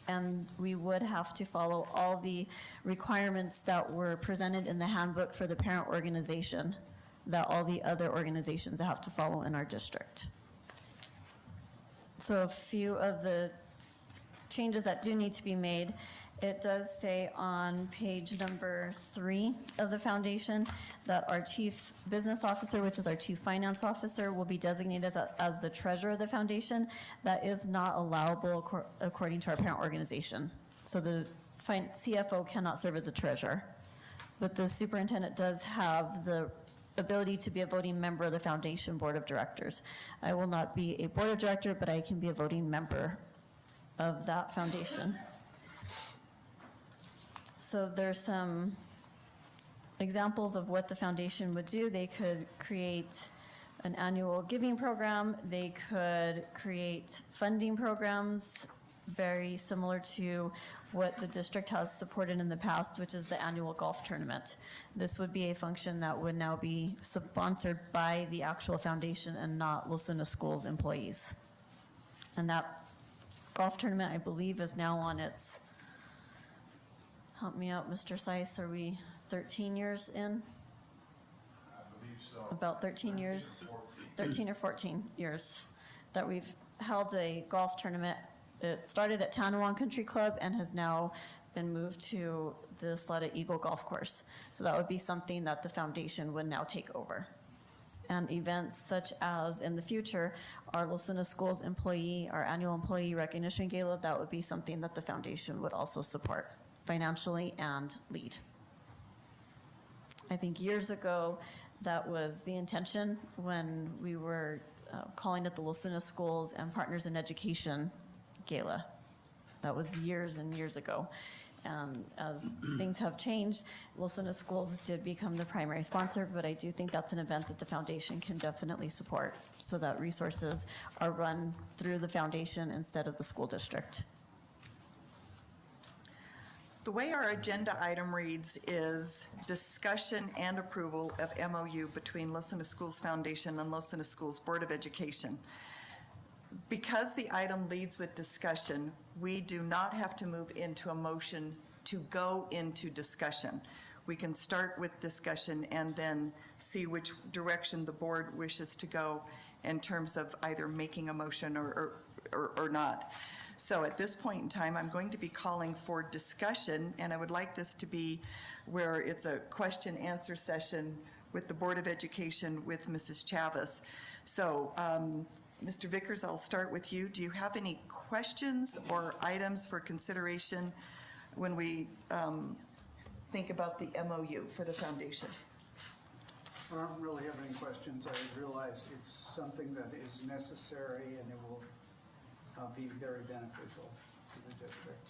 and we would have to follow all the requirements that were presented in the handbook for the parent organization that all the other organizations have to follow in our district. So a few of the changes that do need to be made. It does say on page number 3 of the foundation that our chief business officer, which is our chief finance officer, will be designated as the treasurer of the foundation. That is not allowable according to our parent organization. So the CFO cannot serve as a treasurer. But the superintendent does have the ability to be a voting member of the foundation board of directors. I will not be a board of director, but I can be a voting member of that foundation. So there's some examples of what the foundation would do. They could create an annual giving program. They could create funding programs very similar to what the district has supported in the past, which is the annual golf tournament. This would be a function that would now be sponsored by the actual foundation and not Los Lunas Schools employees. And that golf tournament, I believe, is now on its, help me out, Mr. Seiss, are we 13 years in? I believe so. About 13 years, 13 or 14 years that we've held a golf tournament. It started at Tanawan Country Club and has now been moved to the Sleta Eagle Golf Course. So that would be something that the foundation would now take over. And events such as in the future, our Los Lunas Schools employee, our annual employee recognition gala, that would be something that the foundation would also support financially and lead. I think years ago, that was the intention when we were calling it the Los Lunas Schools and Partners in Education Gala. That was years and years ago. And as things have changed, Los Lunas Schools did become the primary sponsor, but I do think that's an event that the foundation can definitely support so that resources are run through the foundation instead of the school district. The way our agenda item reads is discussion and approval of MOU between Los Angeles Schools Foundation and Los Angeles Schools Board of Education. Because the item leads with discussion, we do not have to move into a motion to go into discussion. We can start with discussion and then see which direction the board wishes to go in terms of either making a motion or not. So at this point in time, I'm going to be calling for discussion, and I would like this to be where it's a question-answer session with the Board of Education with Mrs. Chavez. So, Mr. Vickers, I'll start with you. Do you have any questions or items for consideration when we think about the MOU for the foundation? I don't really have any questions. I realize it's something that is necessary and it will be very beneficial to the district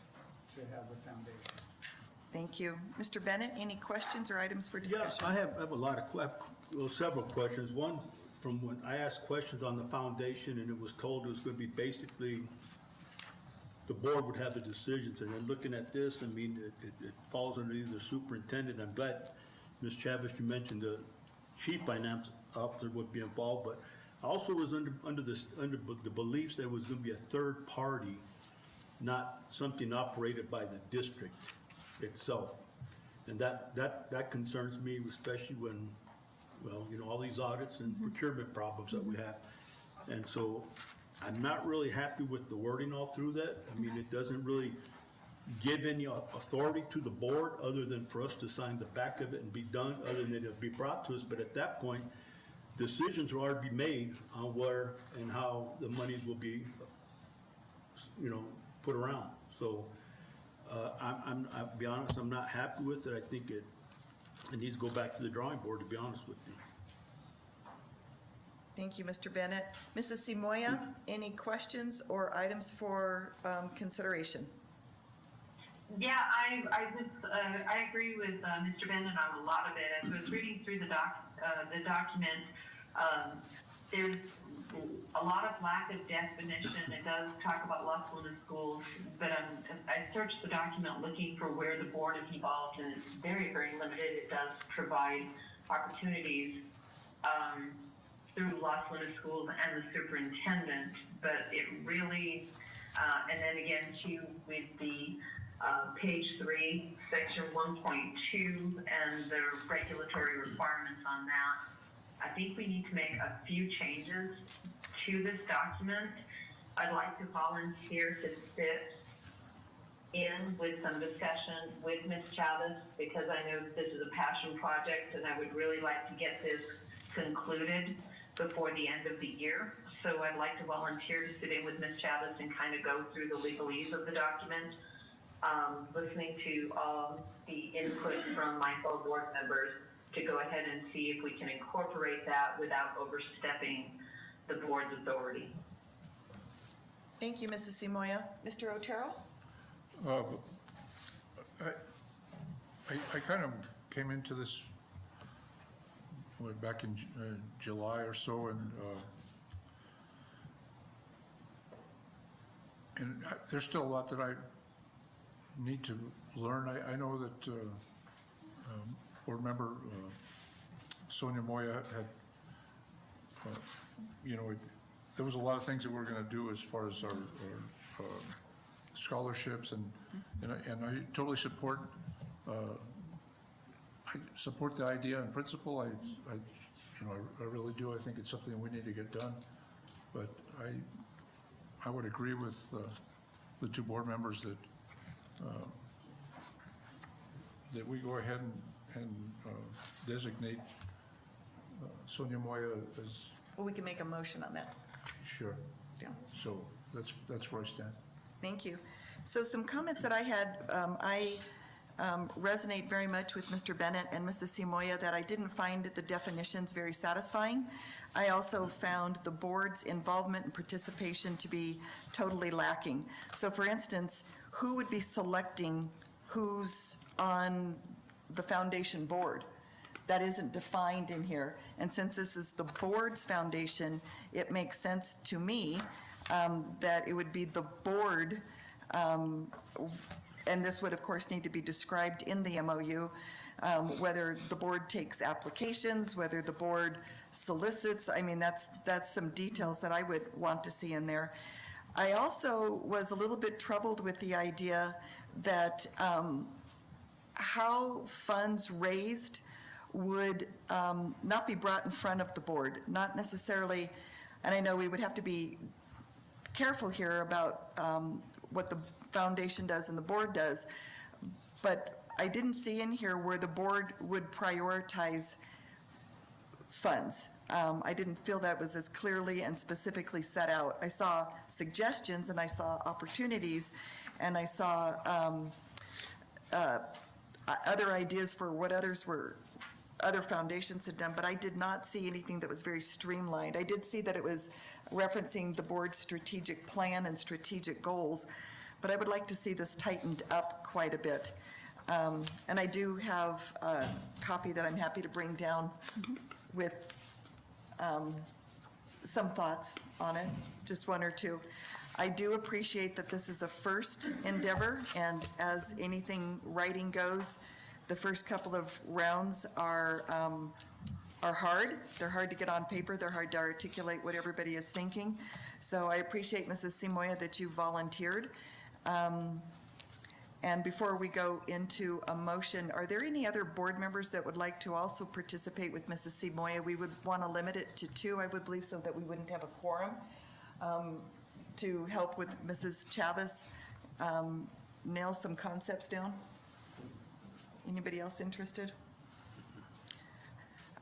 to have the foundation. Thank you. Mr. Bennett, any questions or items for Yeah, discussion? I have a lot of, several questions. One, from when I asked questions on the foundation, and it was told it was going to be basically, the board would have the decisions, and then looking at this, I mean, it falls under either superintendent. I'm glad, Ms. Chavez, you mentioned the chief finance officer would be involved, but I also was under the beliefs there was going to be a third party, not something operated by the district itself. And that concerns me, especially when, well, you know, all these audits and procurement problems that we have. And so I'm not really happy with the wording all through that. I mean, it doesn't really give any authority to the board other than for us to sign the back of it and be done, other than it'll be brought to us. But at that point, decisions will already be made on where and how the monies will be, you know, put around. So I'll be honest, I'm not happy with it. I think it needs to go back to the drawing board, to be honest with you. Thank you, Mr. Bennett. Mrs. Simoia, any questions or items for consideration? Yeah, I agree with Mr. Bennett on a lot of it. As I was reading through the document, there's a lot of lack of definition. It does talk about Los Lunas schools, but I searched the document looking for where the board is involved, and it's very, very limited. It does provide opportunities through Los Lunas schools and the superintendent, but it really, and then again too with the page 3, section 1.2, and the regulatory requirements on that. I think we need to make a few changes to this document. I'd like to volunteer to sit in with some discussion with Ms. Chavez, because I know this is a passion project and I would really like to get this concluded before the end of the year. So I'd like to volunteer to sit in with Ms. Chavez and kind of go through the legalese of the document, listening to all the input from my fellow board members to go ahead and see if we can incorporate that without overstepping the board's authority. Thank you, Mrs. Simoia. Mr. Otero? I kind of came into this back in July or so, and there's still a lot that I need to learn. I know that board member Sonia Moya had, you know, there was a lot of things that we were going to do as far as our scholarships, and I totally support. I support the idea in principle. I really do. I think it's something we need to get done. But I would agree with the two board members that that we go ahead and designate Sonia Moya as. Well, we can make a motion on that. Sure. Yeah. So that's where I stand. Thank you. So some comments that I had, I resonate very much with Mr. Bennett and Mrs. Simoia that I didn't find the definitions very satisfying. I also found the board's involvement and participation to be totally lacking. So for instance, who would be selecting who's on the foundation board? That isn't defined in here. And since this is the board's foundation, it makes sense to me that it would be the board and this would, of course, need to be described in the MOU, whether the board takes applications, whether the board solicits. I mean, that's some details that I would want to see in there. I also was a little bit troubled with the idea that how funds raised would not be brought in front of the board, not necessarily, and I know we would have to be careful here about what the foundation does and the board does, but I didn't see in here where the board would prioritize funds. I didn't feel that was as clearly and specifically set out. I saw suggestions and I saw opportunities and I saw other ideas for what other foundations had done, but I did not see anything that was very streamlined. I did see that it was referencing the board's strategic plan and strategic goals, but I would like to see this tightened up quite a bit. And I do have a copy that I'm happy to bring down with some thoughts on it, just one or two. I do appreciate that this is a first endeavor, and as anything writing goes, the first couple of rounds are hard. They're hard to get on paper. They're hard to articulate what everybody is thinking. So I appreciate, Mrs. Simoia, that you volunteered. And before we go into a motion, are there any other board members that would like to also participate with Mrs. Simoia? We would want to limit it to 2, I would believe, so that we wouldn't have a quorum, to help with Mrs. Chavez nail some concepts down. Anybody else interested?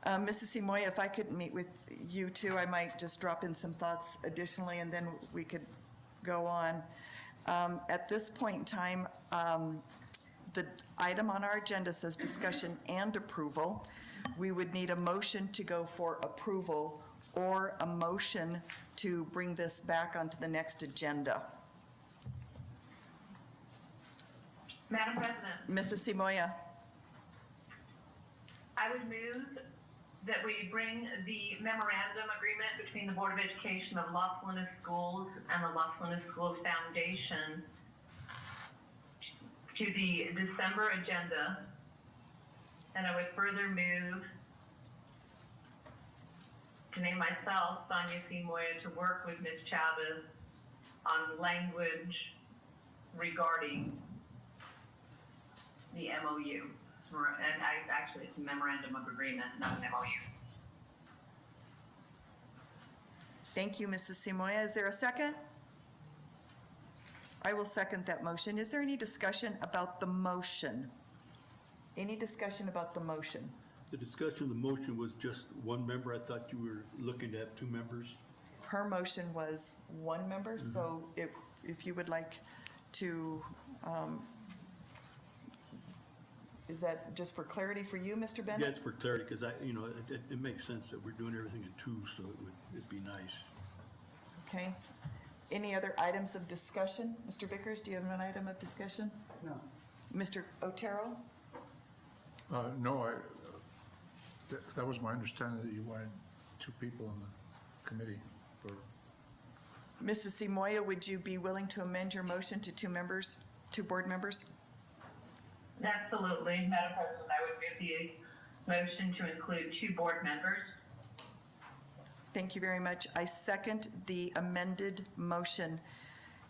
Mrs. Simoia, if I could meet with you too, I might just drop in some thoughts additionally, and then we could go on. At this point in time, the item on our agenda says discussion and approval. We would need a motion to go for approval or a motion to bring this back onto the next agenda. Madam President, Mrs. Simoia. I would move that we bring the memorandum agreement between the Board of Education of Las Lunas Schools and the Las Lunas Schools Foundation to the December agenda. And I would further move to name myself, Sonia Simoia, to work with Ms. Chavez on language regarding the MOU. And actually, it's a memorandum of agreement, not an MOU. Thank you, Mrs. Simoia. Is there a second? I will second that motion. Is there any discussion about the motion? Any discussion about the motion? The discussion of the motion was just one member. I thought you were looking at 2 members. Her motion was 1 member, so if you would like to, is that just for clarity for you, Mr. Bennett? Yeah, it's for clarity, because it makes sense that we're doing everything in 2, so it'd be nice. Okay. Any other items of discussion? Mr. Vickers, do you have an item of discussion? No. Mr. Otero? No, that was my understanding that you wanted 2 people on the committee. Mrs. Simoia, would you be willing to amend your motion to 2 members, 2 board members? Absolutely, Madam President, I would move the motion to include 2 board members. Thank you very much. I second the amended motion.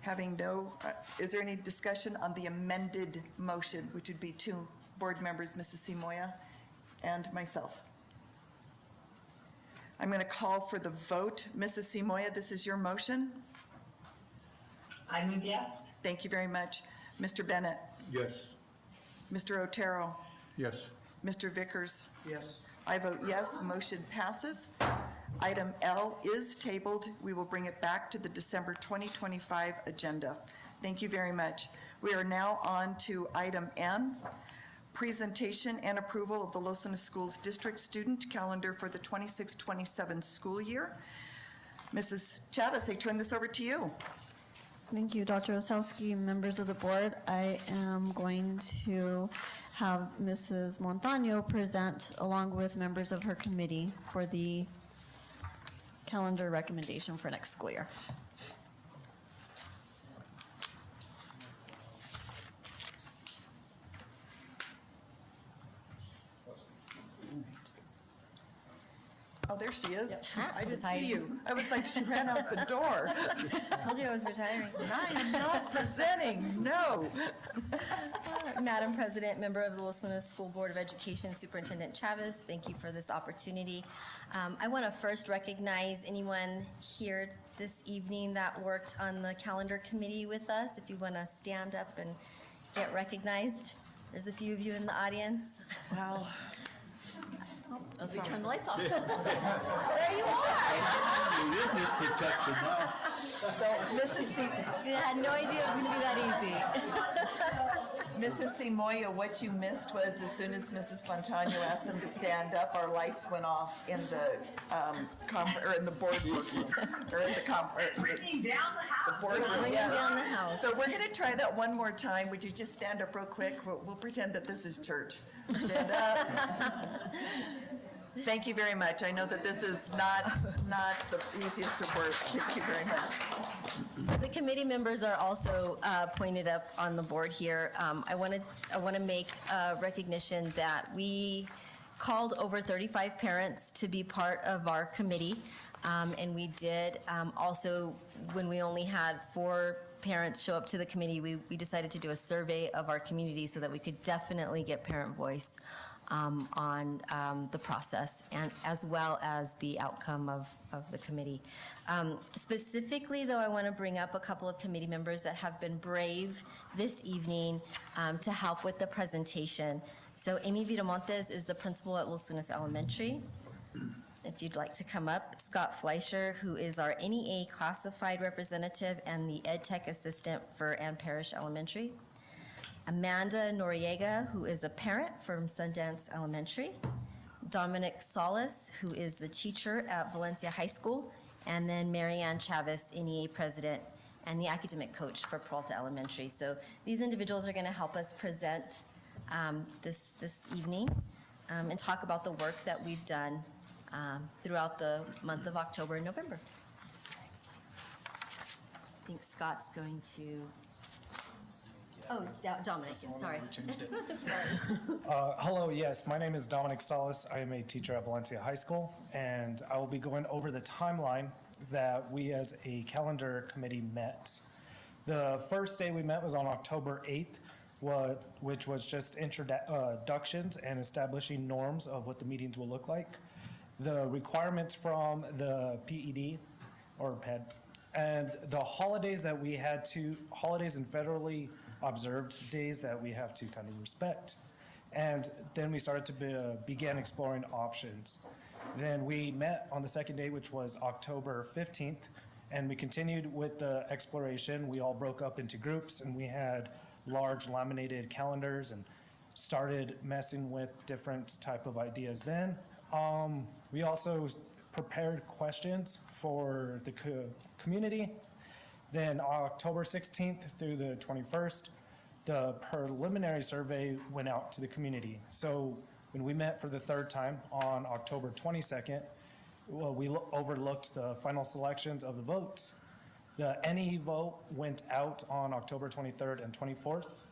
Having no, is there any discussion on the amended motion, which would be 2 board members, Mrs. Simoia and myself? I'm going to call for the vote. Mrs. Simoia, this is your motion. I move yes. Thank you very much. Mr. Bennett? Yes. Mr. Otero? Yes. Mr. Vickers? Yes. I vote yes, motion passes. Item L is tabled. We will bring it back to the December 2025 agenda. Thank you very much. We are now on to item N, presentation and approval of the Los Lunas Schools District student calendar for the 26-27 school year. Mrs. Chavez, I turn this over to you. Thank you, Dr. Osowski, members of the board. I am going to have Mrs. Montano present along with members of her committee for the calendar recommendation for next school year. Oh, there she is. I didn't Hi. see you. I was like, she ran out the door. Told you I was retiring. I am not presenting, no. Madam President, member of the Los Lunas School Board of Education, Superintendent Chavez, thank you for this opportunity. I want to first recognize anyone here this evening that worked on the calendar committee with us. If you want to stand up and get recognized. There's a few of you in the audience. Well, Let's turn the lights off. There you are. so Mrs. C. I had no idea it was going to be that easy. Mrs. Simoia, what you missed was as soon as Mrs. Fontano asked them to stand up, our lights went off in the in the boardroom, or in the Bringing down the house. boardroom. Bringing yes. down the house. So we're going to try that one more time. Would you just stand up real quick? We'll pretend that this is church. Stand up. Thank you very much. I know that this is not the easiest of work. Thank you very much. The committee members are also pointed up on the board here. I want to make a recognition that we called over 35 parents to be part of our committee, and we did also, when we only had 4 parents show up to the committee, we decided to do a survey of our community so that we could definitely get parent voice on the process, and as well as the outcome of the committee. Specifically, though, I want to bring up a couple of committee members that have been brave this evening to help with the presentation. So Amy Viramontes is the principal at Los Lunas Elementary. If you'd like to come up. Scott Fleischer, who is our NEA classified representative and the Ed Tech assistant for Ann Parish Elementary. Amanda Noriega, who is a parent from Sundance Elementary. Dominic Solis, who is the teacher at Valencia High School. And then Marianne Chavez, NEA president and the academic coach for Peralta Elementary. So these individuals are going to help us present this evening and talk about the work that we've done throughout the month of October and November. I think Scott's going to, Dominic, yes, sorry. Hello, yes, my name is Dominic Solis. I am a teacher at Valencia High School, and I will be going over the timeline that we as a calendar committee met. The first day we met was on October 8th, which was just introductions and establishing norms of what the meetings will look like. The requirements from the PED, or PED, and the holidays that we had to, holidays and federally observed days that we have to kind of respect. And then we started to began exploring options. Then we met on the second day, which was October 15th, and we continued with the exploration. We all broke up into groups, and we had large laminated calendars and started messing with different type of ideas then. We also prepared questions for the community. Then October 16th through the 21st, the preliminary survey went out to the community. So when we met for the third time on October 22nd, we overlooked the final selections of the votes. The NE vote went out on October 23rd and 24th,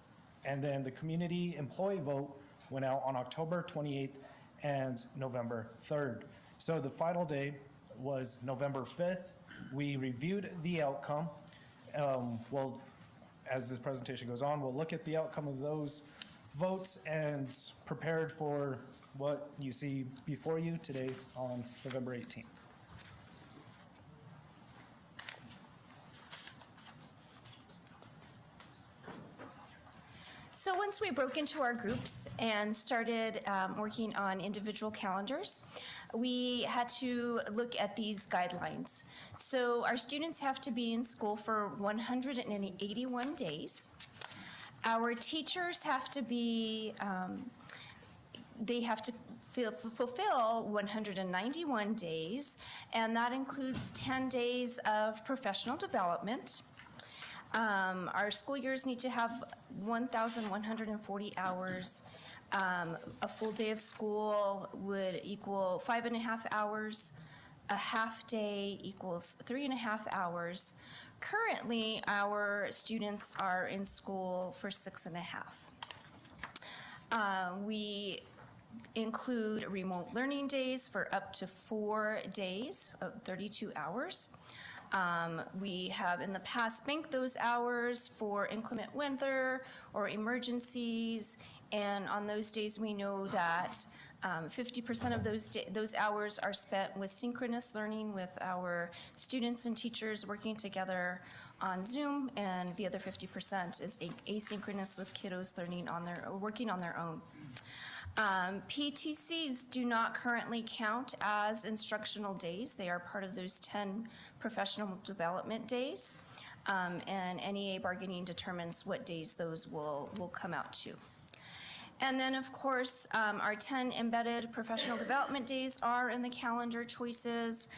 and then the community employee vote went out on October 28th and November 3rd. So the final day was November 5th. We reviewed the outcome. As this presentation goes on, we'll look at the outcome of those votes and prepared for what you see before you today on November 18th. So once we broke into our groups and started working on individual calendars, we had to look at these guidelines. So our students have to be in school for 181 days. Our teachers have to be, they have to fulfill 191 days, and that includes 10 days of professional development. Our school years need to have 1,140 hours. A full day of school would equal 5.5 hours. A half day equals 3.5 hours. Currently, our students are in school for 6.5. We include remote learning days for up to 4 days of 32 hours. We have in the past banked those hours for inclement weather or emergencies, and on those days we know that 50% of those hours are spent with synchronous learning with our students and teachers working together on Zoom, and the other 50% is asynchronous with kiddos working on their own. PTCs do not currently count as instructional days. They are part of those 10 professional development days, and NEA bargaining determines what days those will come out to. And then, of course, our 10 embedded professional development days are in the calendar choices.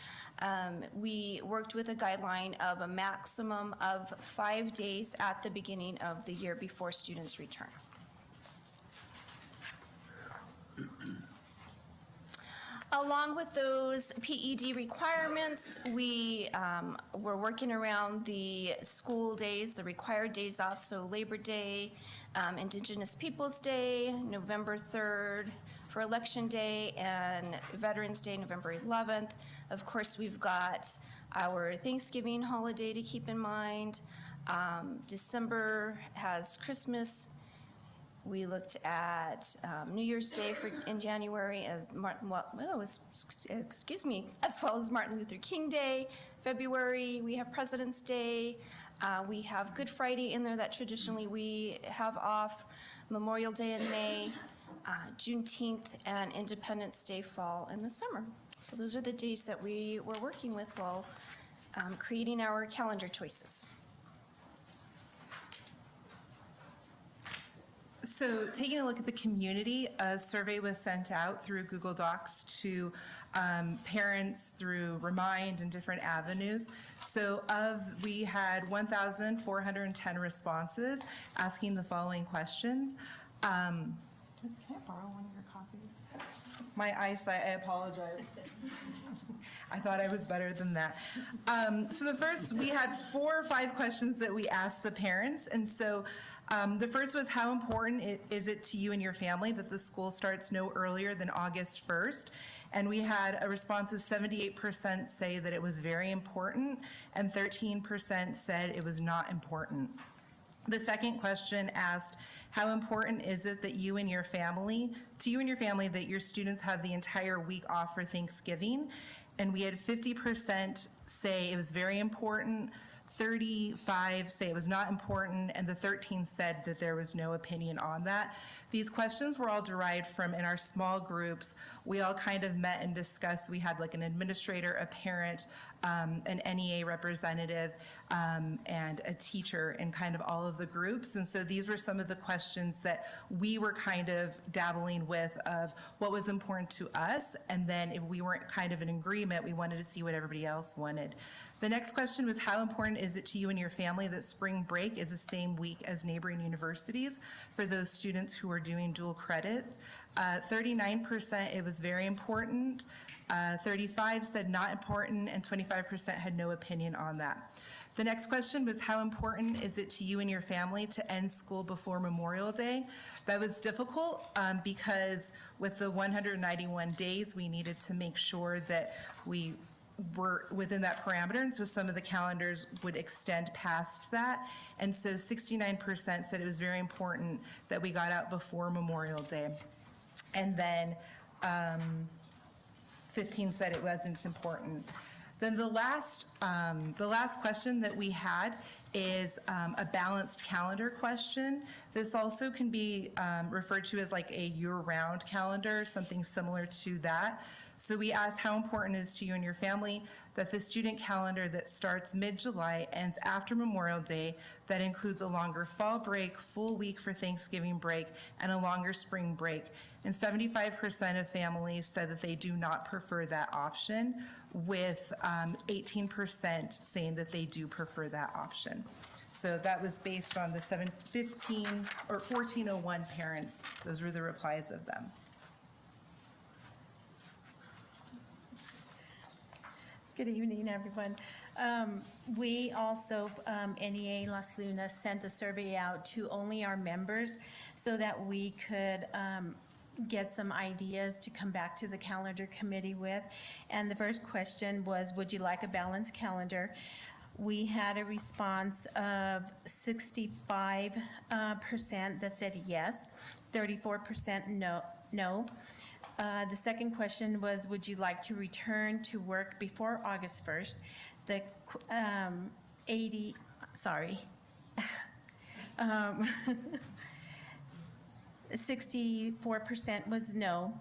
We worked with a guideline of a maximum of 5 days at the beginning of the year before students return. Along with those PED requirements, we're working around the school days, the required days off, so Labor Day, Indigenous Peoples' Day, November 3rd for Election Day, and Veterans Day, November 11th. Of course, we've got our Thanksgiving holiday to keep in mind. December has Christmas. We looked at New Year's Day in January as as well as Martin Luther King Day. February, we have President's Day. We have Good Friday in there that traditionally we have off. Memorial Day in May, Juneteenth, and Independence Day fall in the summer. So those are the days that we were working with while creating our calendar choices. So taking a look at the community, a survey was sent out through Google Docs to parents through Remind and different avenues. So we had 1,410 responses asking the following questions. Can I borrow one of your copies? My eyesight, I apologize. I thought I was better than that. So the first, we had 4 or 5 questions that we asked the parents. And so the first was, how important is it to you and your family that the school starts no earlier than August 1st? And we had a response of 78% say that it was very important, and 13% said it was not important. The second question asked, how important is it that you and your family, that your students have the entire week off for Thanksgiving? And we had 50% say it was very important, 35 say it was not important, and the 13 said that there was no opinion on that. These questions were all derived from, in our small groups, we all kind of met and discussed. We had like an administrator, a parent, an NEA representative, and a teacher in kind of all of the groups. And so these were some of the questions that we were kind of dabbling with of what was important to us. And then if we weren't kind of in agreement, we wanted to see what everybody else wanted. The next question was, how important is it to you and your family that spring break is the same week as neighboring universities for those students who are doing dual credits? 39% it was very important, 35 said not important, and 25% had no opinion on that. The next question was, how important is it to you and your family to end school before Memorial Day? That was difficult because with the 191 days, we needed to make sure that we were within that parameter, and so some of the calendars would extend past that. And so 69% said it was very important that we got out before Memorial Day. And then 15 said it wasn't important. Then the last question that we had is a balanced calendar question. This also can be referred to as like a year-round calendar, something similar to that. So we asked, how important it is to you and your family that the student calendar that starts mid-July ends after Memorial Day, that includes a longer fall break, full week for Thanksgiving break, and a longer spring break. And 75% of families said that they do not prefer that option, with 18% saying that they do prefer that option. So that was based on the 1401 parents. Those were the replies of them. Good evening, everyone. We also, NEA Las Lunas, sent a survey out to only our members so that we could get some ideas to come back to the calendar committee with. And the first question was, would you like a balanced calendar? We had a response of 65% that said yes, 34% no. The second question was, would you like to return to work before August 1st? The 64% was no,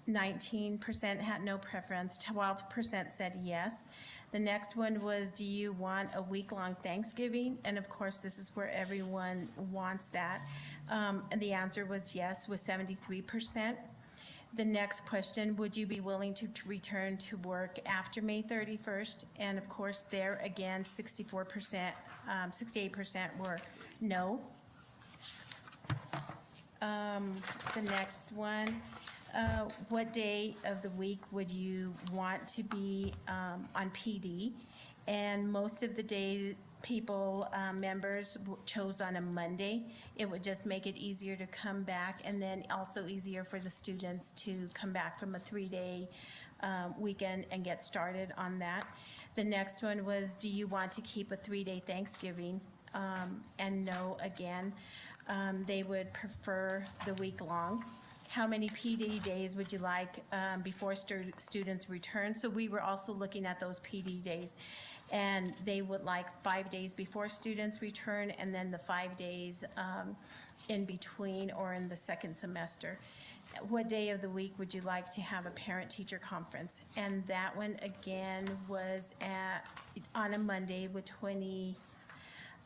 19% had no preference, 12% said yes. The next one was, do you want a week-long Thanksgiving? And of course, this is where everyone wants that. And the answer was yes, with 73%. The next question, would you be willing to return to work after May 31st? And of course, there again, 68% were no. The next one, what day of the week would you want to be on PD? And most of the day, members chose on a Monday. It would just make it easier to come back, and then also easier for the students to come back from a 3-day weekend and get started on that. The next one was, do you want to keep a 3-day Thanksgiving? And no again. They would prefer the week long. How many PD days would you like before students return? So we were also looking at those PD days, and they would like 5 days before students return, and then the 5 days in between or in the second semester. What day of the week would you like to have a parent-teacher conference? And that one again was on a Monday with 28%,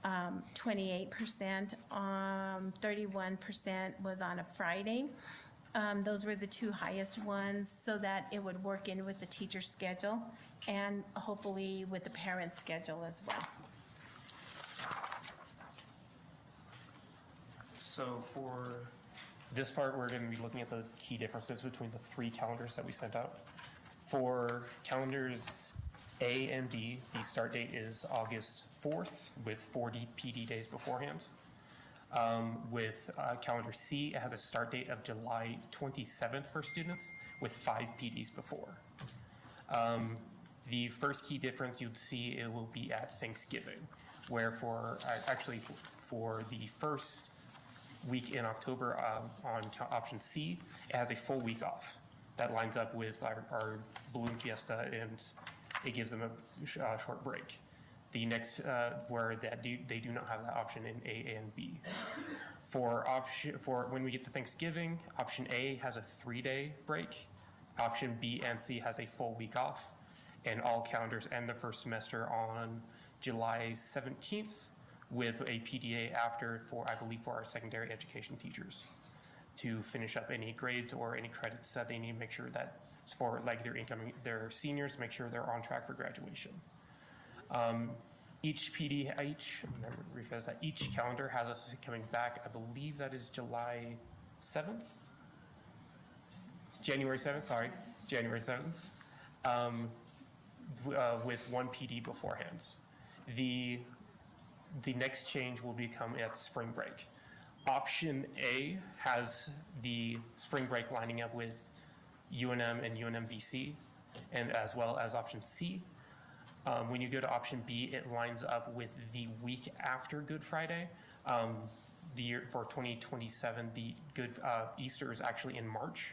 31% was on a Friday. Those were the two highest ones, so that it would work in with the teacher schedule and hopefully with the parent schedule as well. So for this part, we're going to be looking at the key differences between the 3 calendars that we sent out. For calendars A and B, the start date is August 4th with 40 PD days beforehand. With calendar C, it has a start date of July 27th for students with 5 PDs before. The first key difference you'd see, it will be at Thanksgiving, where for the first week in October on option C, it has a full week off. That lines up with our balloon fiesta, and it gives them a short break. The next, where they do not have that option in A and B. For when we get to Thanksgiving, option A has a 3-day break. Option B and C has a full week off, and all calendars end the first semester on July 17th with a PDA after for our secondary education teachers to finish up any grades or any credits that they need to make sure that for like their seniors, make sure they're on track for graduation. Each calendar has us coming back, I believe that is January 7th, with 1 PD beforehand. The next change will become at spring break. Option A has the spring break lining up with UNM and UNMVC, and as well as option C. When you go to option B, it lines up with the week after Good Friday. The year for 2027, the Easter is actually in March.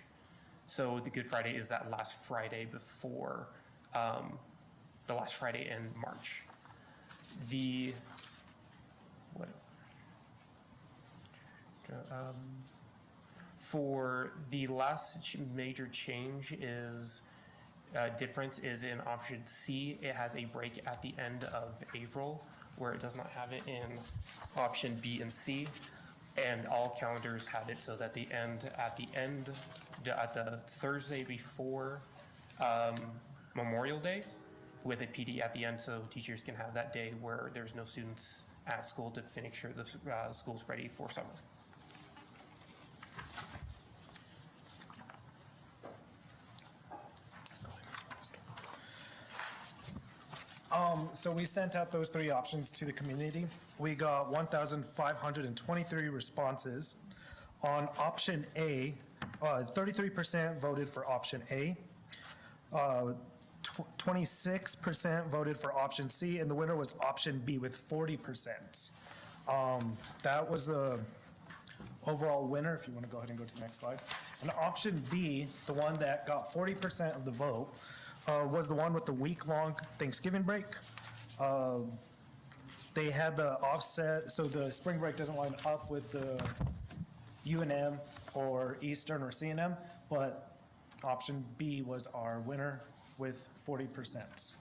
So the Good Friday is that last Friday before, the last Friday in March. For the last major change is, difference is in option C. It has a break at the end of April, where it does not have it in option B and C. And all calendars have it so that at the Thursday before Memorial Day, with a PD at the end, so teachers can have that day where there's no students at school to make sure the school's ready for summer. So we sent out those 3 options to the community. We got 1,523 responses. On option A, 33% voted for option A. 26% voted for option C, and the winner was option B with 40%. That was the overall winner, if you want to go ahead and go to the next slide. And option B, the one that got 40% of the vote, was the one with the week-long Thanksgiving break. They had the offset, so the spring break doesn't line up with the UNM or Eastern or CNM, but option B was our winner with 40%.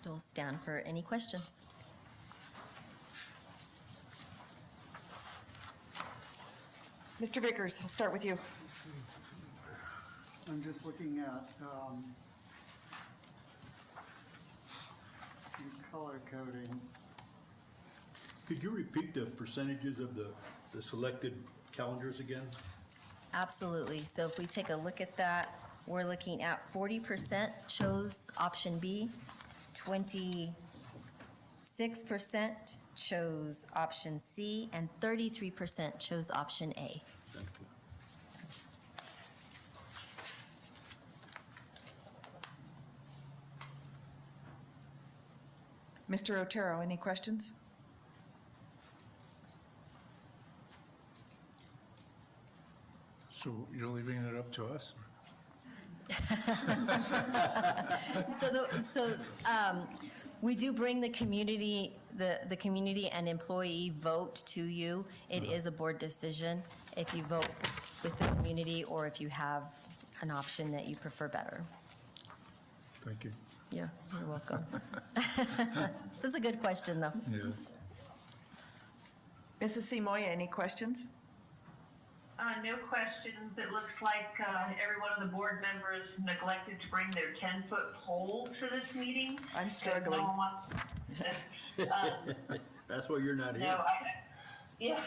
We'll stand for any questions. Mr. Vickers, I'll start with you. I'm just looking at color coding. Could you repeat the percentages of the selected calendars again? Absolutely. So if we take a look at that, we're looking at 40% chose option B, 26% chose option C, and 33% chose option A. Thank you. Mr. Otero, any questions? So you're leaving it up to us? We do bring the community, the community and employee vote to you. It is a board decision if you vote with the community or if you have an option that you prefer better. Thank you. Yeah, you're welcome. That's a good question, though. Yeah. Mrs. Simoia, any questions? No questions. It looks like every one of the board members neglected to bring their 10-foot pole to this meeting. I'm struggling. That's why you're not here. No, yeah.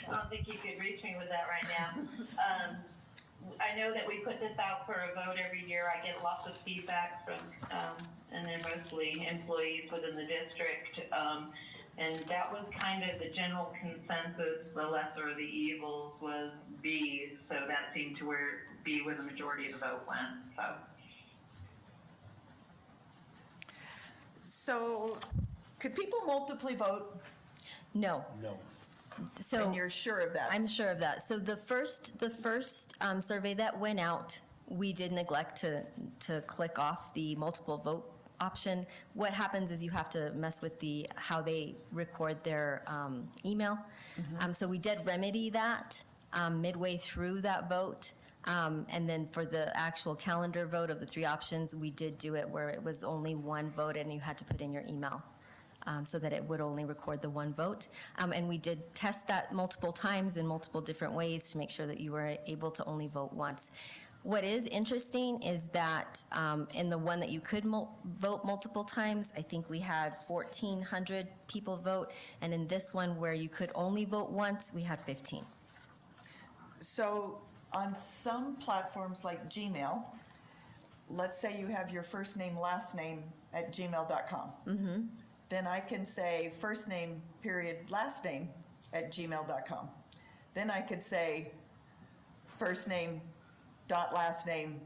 I don't think you could reach me with that right now. I know that we put this out for a vote every year. I get lots of feedback from, and then mostly employees within the district. And that was kind of the general consensus. The lesser of the evils was B, so that seemed to be where the majority of the vote went. So could people multiply vote? No. No. So And you're sure of that? I'm sure of that. So the first survey that went out, we did neglect to click off the multiple vote option. What happens is you have to mess with how they record their email. So we did remedy that midway through that vote. And then for the actual calendar vote of the 3 options, we did do it where it was only one vote and you had to put in your email. So that it would only record the one vote. And we did test that multiple times in multiple different ways to make sure that you were able to only vote once. What is interesting is that in the one that you could vote multiple times, I think we had 1,400 people vote. And in this one where you could only vote once, we had 15. So on some platforms like Gmail, let's say you have your first name, last name at gmail.com. Then I can say first name, period, last name at gmail.com. Then I could say first name, dot last name,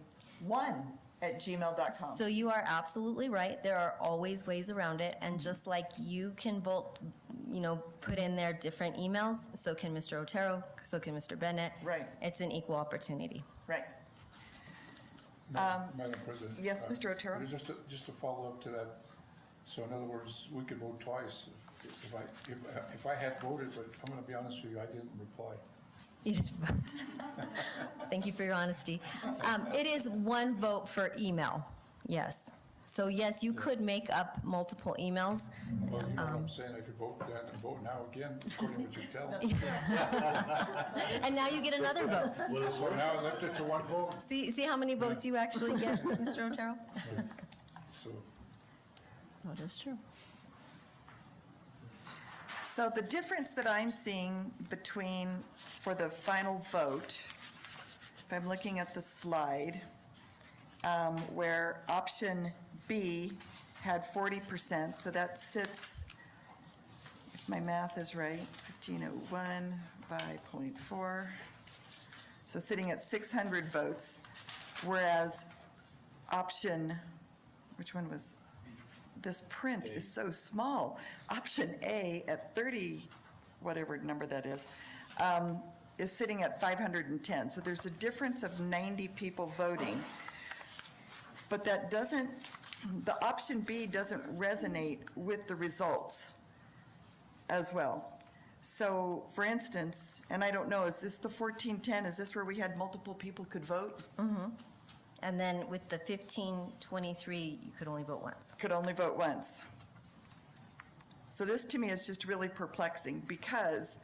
1 at gmail.com. So you are absolutely right. There are always ways around it. And just like you can vote, put in their different emails, so can Mr. Otero, so can Mr. Bennett. Right. It's an equal opportunity. Right. Madam President. Yes, Mr. Otero? Just to follow up to that. So in other words, we could vote twice if I had voted, but I'm going to be honest with you, I didn't reply. You did vote. Thank you for your honesty. It is one vote for email, yes. So yes, you could make up multiple emails. Well, you know what I'm saying, I could vote then and vote now again, according to what you're telling me. And now you get another vote. So now I left it to one vote? See how many votes you actually get, Mr. Otero? So. That is true. So the difference that I'm seeing for the final vote, if I'm looking at the slide, where option B had 40%, so that sits, if my math is right, 1501 by 0.4. So sitting at 600 votes, whereas option, which one was, this print is so small. Option A at 30, whatever number that is sitting at 510. So there's a difference of 90 people voting. But that doesn't, the option B doesn't resonate with the results as well. So, for instance, and I don't know, is this the 1410? Is this where we had multiple people could vote? Mm-hmm. And then with the 1523, you could only vote once. Could only vote once. So this to me is just really perplexing, because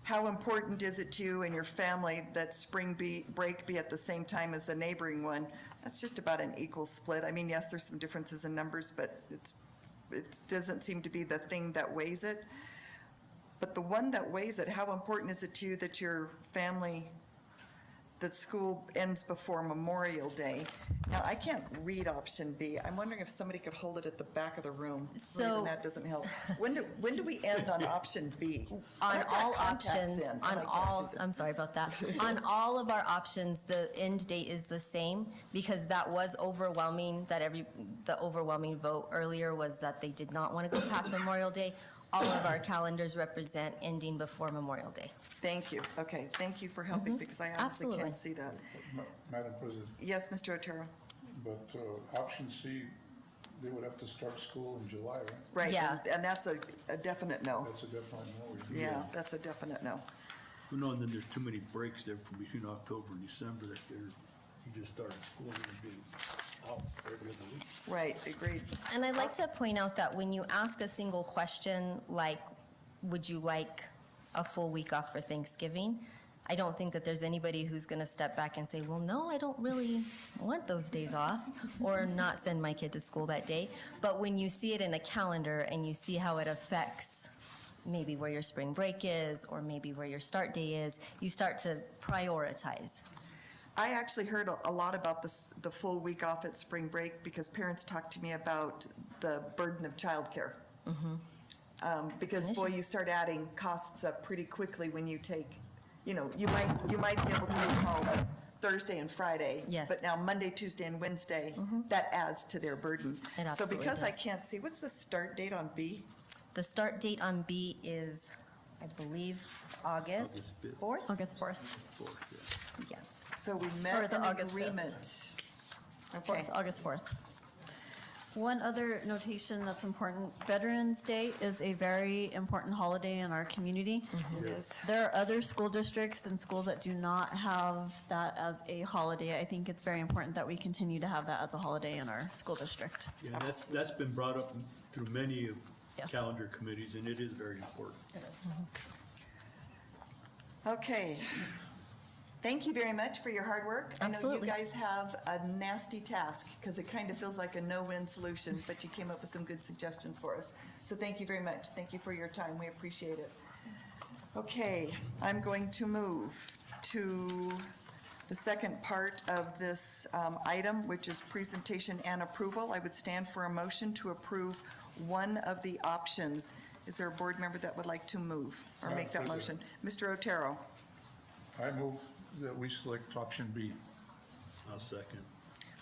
how important is it to you and your family that spring break be at the same time as the neighboring one? That's just about an equal split. I mean, yes, there's some differences in numbers, but it doesn't seem to be the thing that weighs it. But the one that weighs it, how important is it to you that your family, that school ends before Memorial Day? Now, I can't read option B. I'm wondering if somebody could hold it at the back of the room. So- Even that doesn't help. When do we end on option B? On I've got all contacts options, in, and on I can't all, see this. I'm sorry about that. On all of our options, the end date is the same, because that was overwhelming, the overwhelming vote earlier was that they did not want to go past Memorial Day. All of our calendars represent ending before Memorial Day. Thank you. Okay, thank you for helping, because I obviously Absolutely. can't see that. Madam President, Yes, Mr. Otero? but option C, they would have to start school in July, right? Right, Yeah. and that's a definite no. That's a definite no. Yeah, that's a definite no. You know, and then there's too many breaks there from between October and December that you just started school and it'd be out every other week. Right, agreed. And I'd like to point out that when you ask a single question, like, would you like a full week off for Thanksgiving? I don't think that there's anybody who's going to step back and say, well, no, I don't really want those days off, or not send my kid to school that day. But when you see it in a calendar and you see how it affects maybe where your spring break is, or maybe where your start day is, you start to prioritize. I actually heard a lot about the full week off at spring break, because parents talked to me about the burden of childcare. Because, boy, you start adding costs up pretty quickly when you take, you might be able to take home Thursday and Friday. Yes. But now Monday, Tuesday, and Wednesday, that adds to their burden. It So absolutely because I does. can't see, what's the start date on B? The start date on B is, I believe, August 4th? August 4th. Yeah. So we Or met is it in August 5th? agreement. Okay. 4th, August 4th. One other notation that's important, Veterans Day is a very important holiday in our community. It is. There are other school districts and schools that do not have that as a holiday. I think it's very important that we continue to have that as a holiday in our school district. Yeah, and that's been brought up through many of Yes. calendar committees, and it is very important. Okay. Thank you very much for your hard work. Absolutely. I know you guys have a nasty task, because it kind of feels like a no-win solution, but you came up with some good suggestions for us. So thank you very much. Thank you for your time. We appreciate it. Okay, I'm going to move to the second part of this item, which is presentation and approval. I would stand for a motion to approve one of the options. Is there a board member that would like to move or Madam make that motion? President. Mr. Otero? I move that we select option B. I'll second.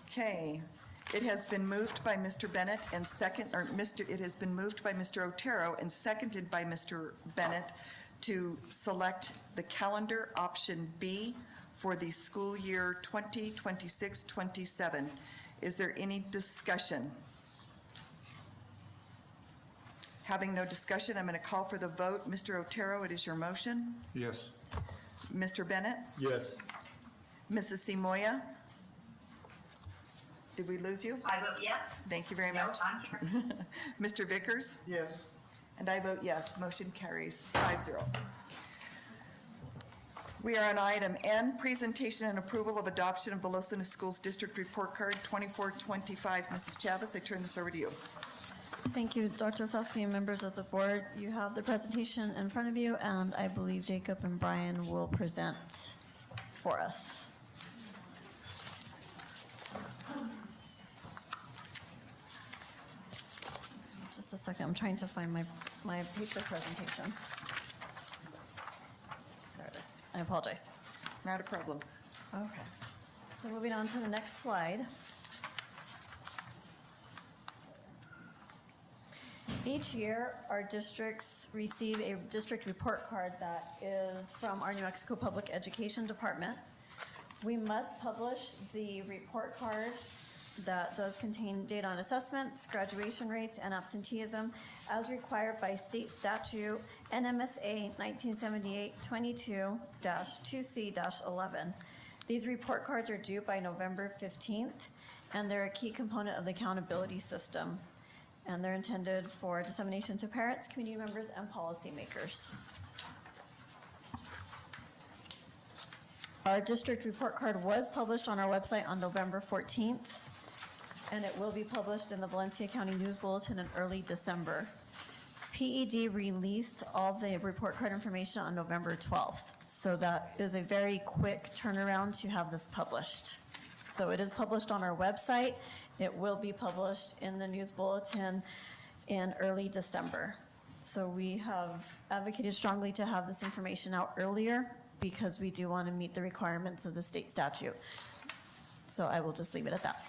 Okay, it has been moved by Mr. Bennett and it has been moved by Mr. Otero and seconded by Mr. Bennett to select the calendar option B for the school year 2026-27. Is there any discussion? Having no discussion, I'm going to call for the vote. Mr. Otero, it is your motion. Yes. Mr. Bennett? Yes. Mrs. Simoia? Did we lose you? I vote yes. Thank you very No, much. I'm here. Mr. Vickers? Yes. And I vote yes. Motion carries 5-0. We are on item N, presentation and approval of adoption of the Los Angeles Schools District Report Card 2425. Mrs. Chavez, I turn this over to you. Thank you, Dr. Osowski and members of the board. You have the presentation in front of you, and I believe Jacob and Brian will present for us. Just a second, I'm trying to find my my paper presentation. There it is. I apologize. Not a problem. Okay. So moving on to the next slide. Each year, our districts receive a district report card that is from our New Mexico Public Education Department. We must publish the report card that does contain data on assessments, graduation rates, and absenteeism as required by state statute NMSA 1978-22-2C-11. These report cards are due by November 15th, and they're a key component of the accountability system. And they're intended for dissemination to parents, community members, and policymakers. Our district report card was published on our website on November 14th, and it will be published in the Valencia County News Bulletin in early December. PED released all the report card information on November 12th, so that is a very quick turnaround to have this published. So it is published on our website. It will be published in the News Bulletin in early December. So we have advocated strongly to have this information out earlier because we do want to meet the requirements of the state statute. So I will just leave it at that.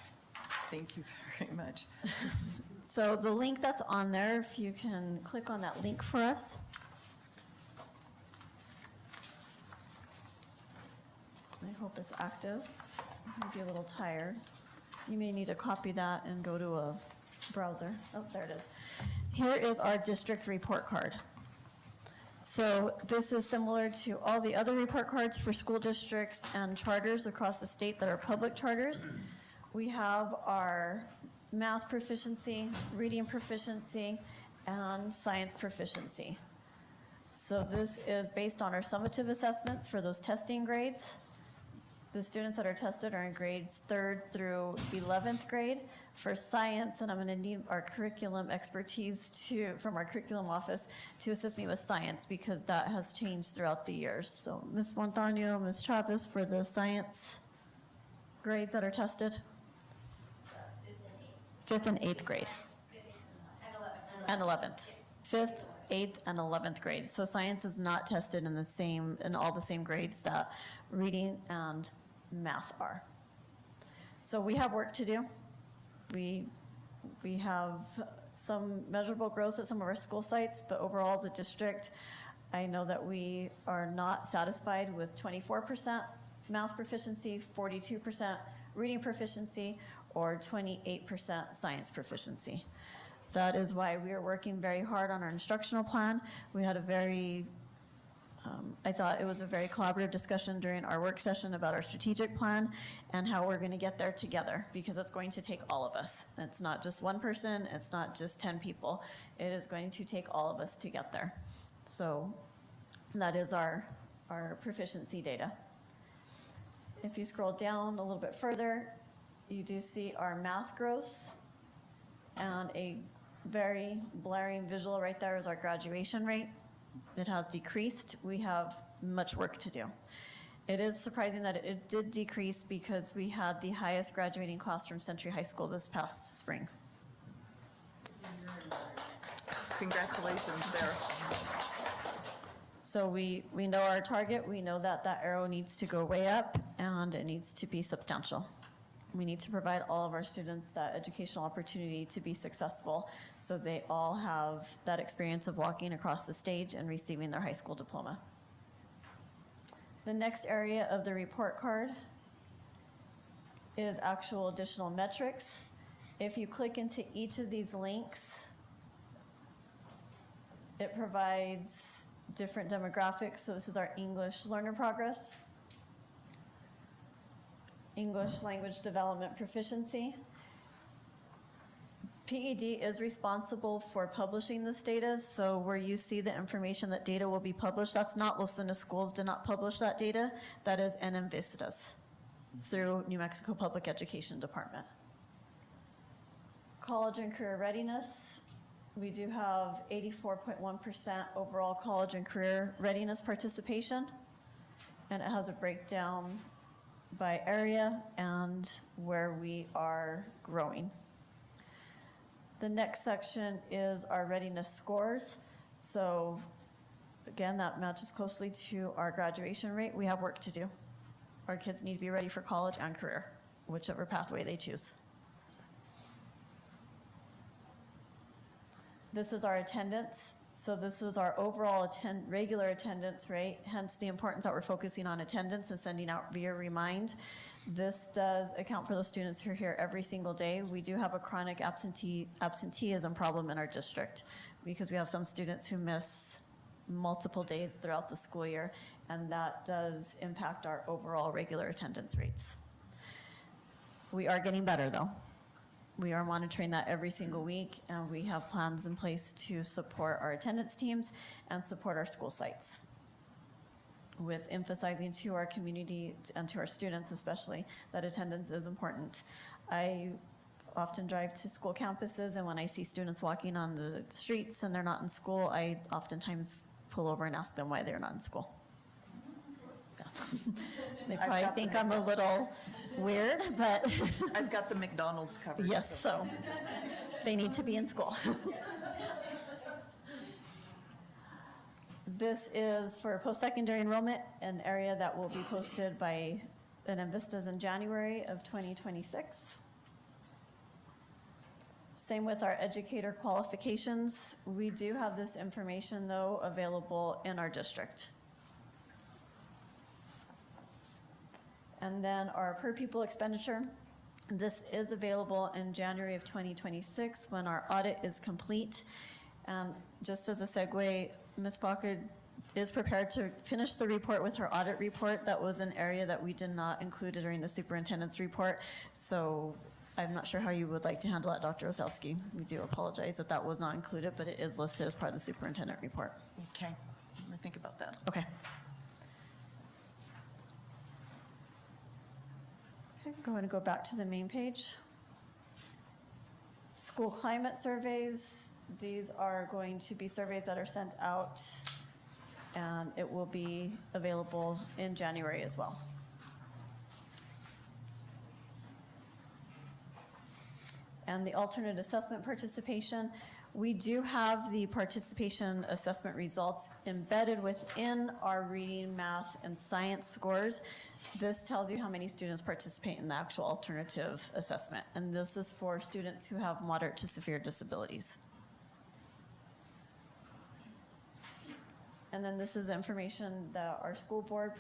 Thank you very much. So the link that's on there, if you can click on that link for us. I hope it's active. I might be a little tired. You may need to copy that and go to a browser. Oh, there it is. Here is our district report card. So this is similar to all the other report cards for school districts and charters across the state that are public charters. We have our math proficiency, reading proficiency, and science proficiency. So this is based on our summative assessments for those testing grades. The students that are tested are in grades 3rd through 11th grade. For science, and I'm going to need our curriculum expertise from our curriculum office to assist me with science because that has changed throughout the years. So Ms. Montaño, Ms. Chavez, for the science grades that are tested? 5th and 8th grade. And 11th. 5th, 8th, and 11th grade. So science is not tested in all the same grades that reading and math are. So we have work to do. We have some measurable growth at some of our school sites, but overall as a district, I know that we are not satisfied with 24% math proficiency, 42% reading proficiency, or 28% science proficiency. That is why we are working very hard on our instructional plan. We had I thought it was a very collaborative discussion during our work session about our strategic plan and how we're going to get there together, because it's going to take all of us. It's not just one person, it's not just 10 people. It is going to take all of us to get there. So that is our proficiency data. If you scroll down a little bit further, you do see our math growth, and a very blaring visual right there is our graduation rate. It has decreased. We have much work to do. It is surprising that it did decrease because we had the highest graduating class from Century High School this past spring. Congratulations there. So we know our target. We know that arrow needs to go way up, and it needs to be substantial. We need to provide all of our students that educational opportunity to be successful so they all have that experience of walking across the stage and receiving their high school diploma. The next area of the report card is actual additional metrics. If you click into each of these links, it provides different demographics. So this is our English learner progress, English language development proficiency. PED is responsible for publishing this data, so where you see the information that data will be published, that's not Los Lunas Schools did not publish that data, that is NM Vistas through New Mexico Public Education Department. College and career readiness, we do have 84.1% overall college and career readiness participation, and it has a breakdown by area and where we are growing. The next section is our readiness scores. So again, that matches closely to our graduation rate. We have work to do. Our kids need to be ready for college and career, whichever pathway they choose. This is our attendance. So this is our overall regular attendance rate, hence the importance that we're focusing on attendance and sending out via Remind. This does account for those students who are here every single day. We do have a chronic absenteeism problem in our district because we have some students who miss multiple days throughout the school year, and that does impact our overall regular attendance rates. We are getting better, though. We are monitoring that every single week, and we have plans in place to support our attendance teams and support our school sites, with emphasizing to our community and to our students especially that attendance is important. I often drive to school campuses, and when I see students walking on the streets and they're not in school, I oftentimes pull over and ask them why they're not in school. They probably think I'm a little weird, but I've got the McDonald's covered. yes, so they need to be in school. This is for post-secondary enrollment, an area that will be posted by Invistas in January of 2026. Same with our educator qualifications. We do have this information, though, available in our district. And then our per pupil expenditure. This is available in January of 2026 when our audit is complete. And just as a segue, Ms. Baca is prepared to finish the report with her audit report. That was an area that we did not include during the superintendent's report. So I'm not sure how you would like to handle that, Dr. Oselski. We do apologize that that was not included, but it is listed as part of the superintendent report. Okay, let me think about that. Okay. Okay, go ahead and go back to the main page. School climate surveys. These are going to be surveys that are sent out, and it will be available in January as well. And the alternate assessment participation, we do have the participation assessment results embedded within our reading, math, and science scores. This tells you how many students participate in the actual alternative assessment, and this is for students who have moderate to severe disabilities. And then this is information that our school board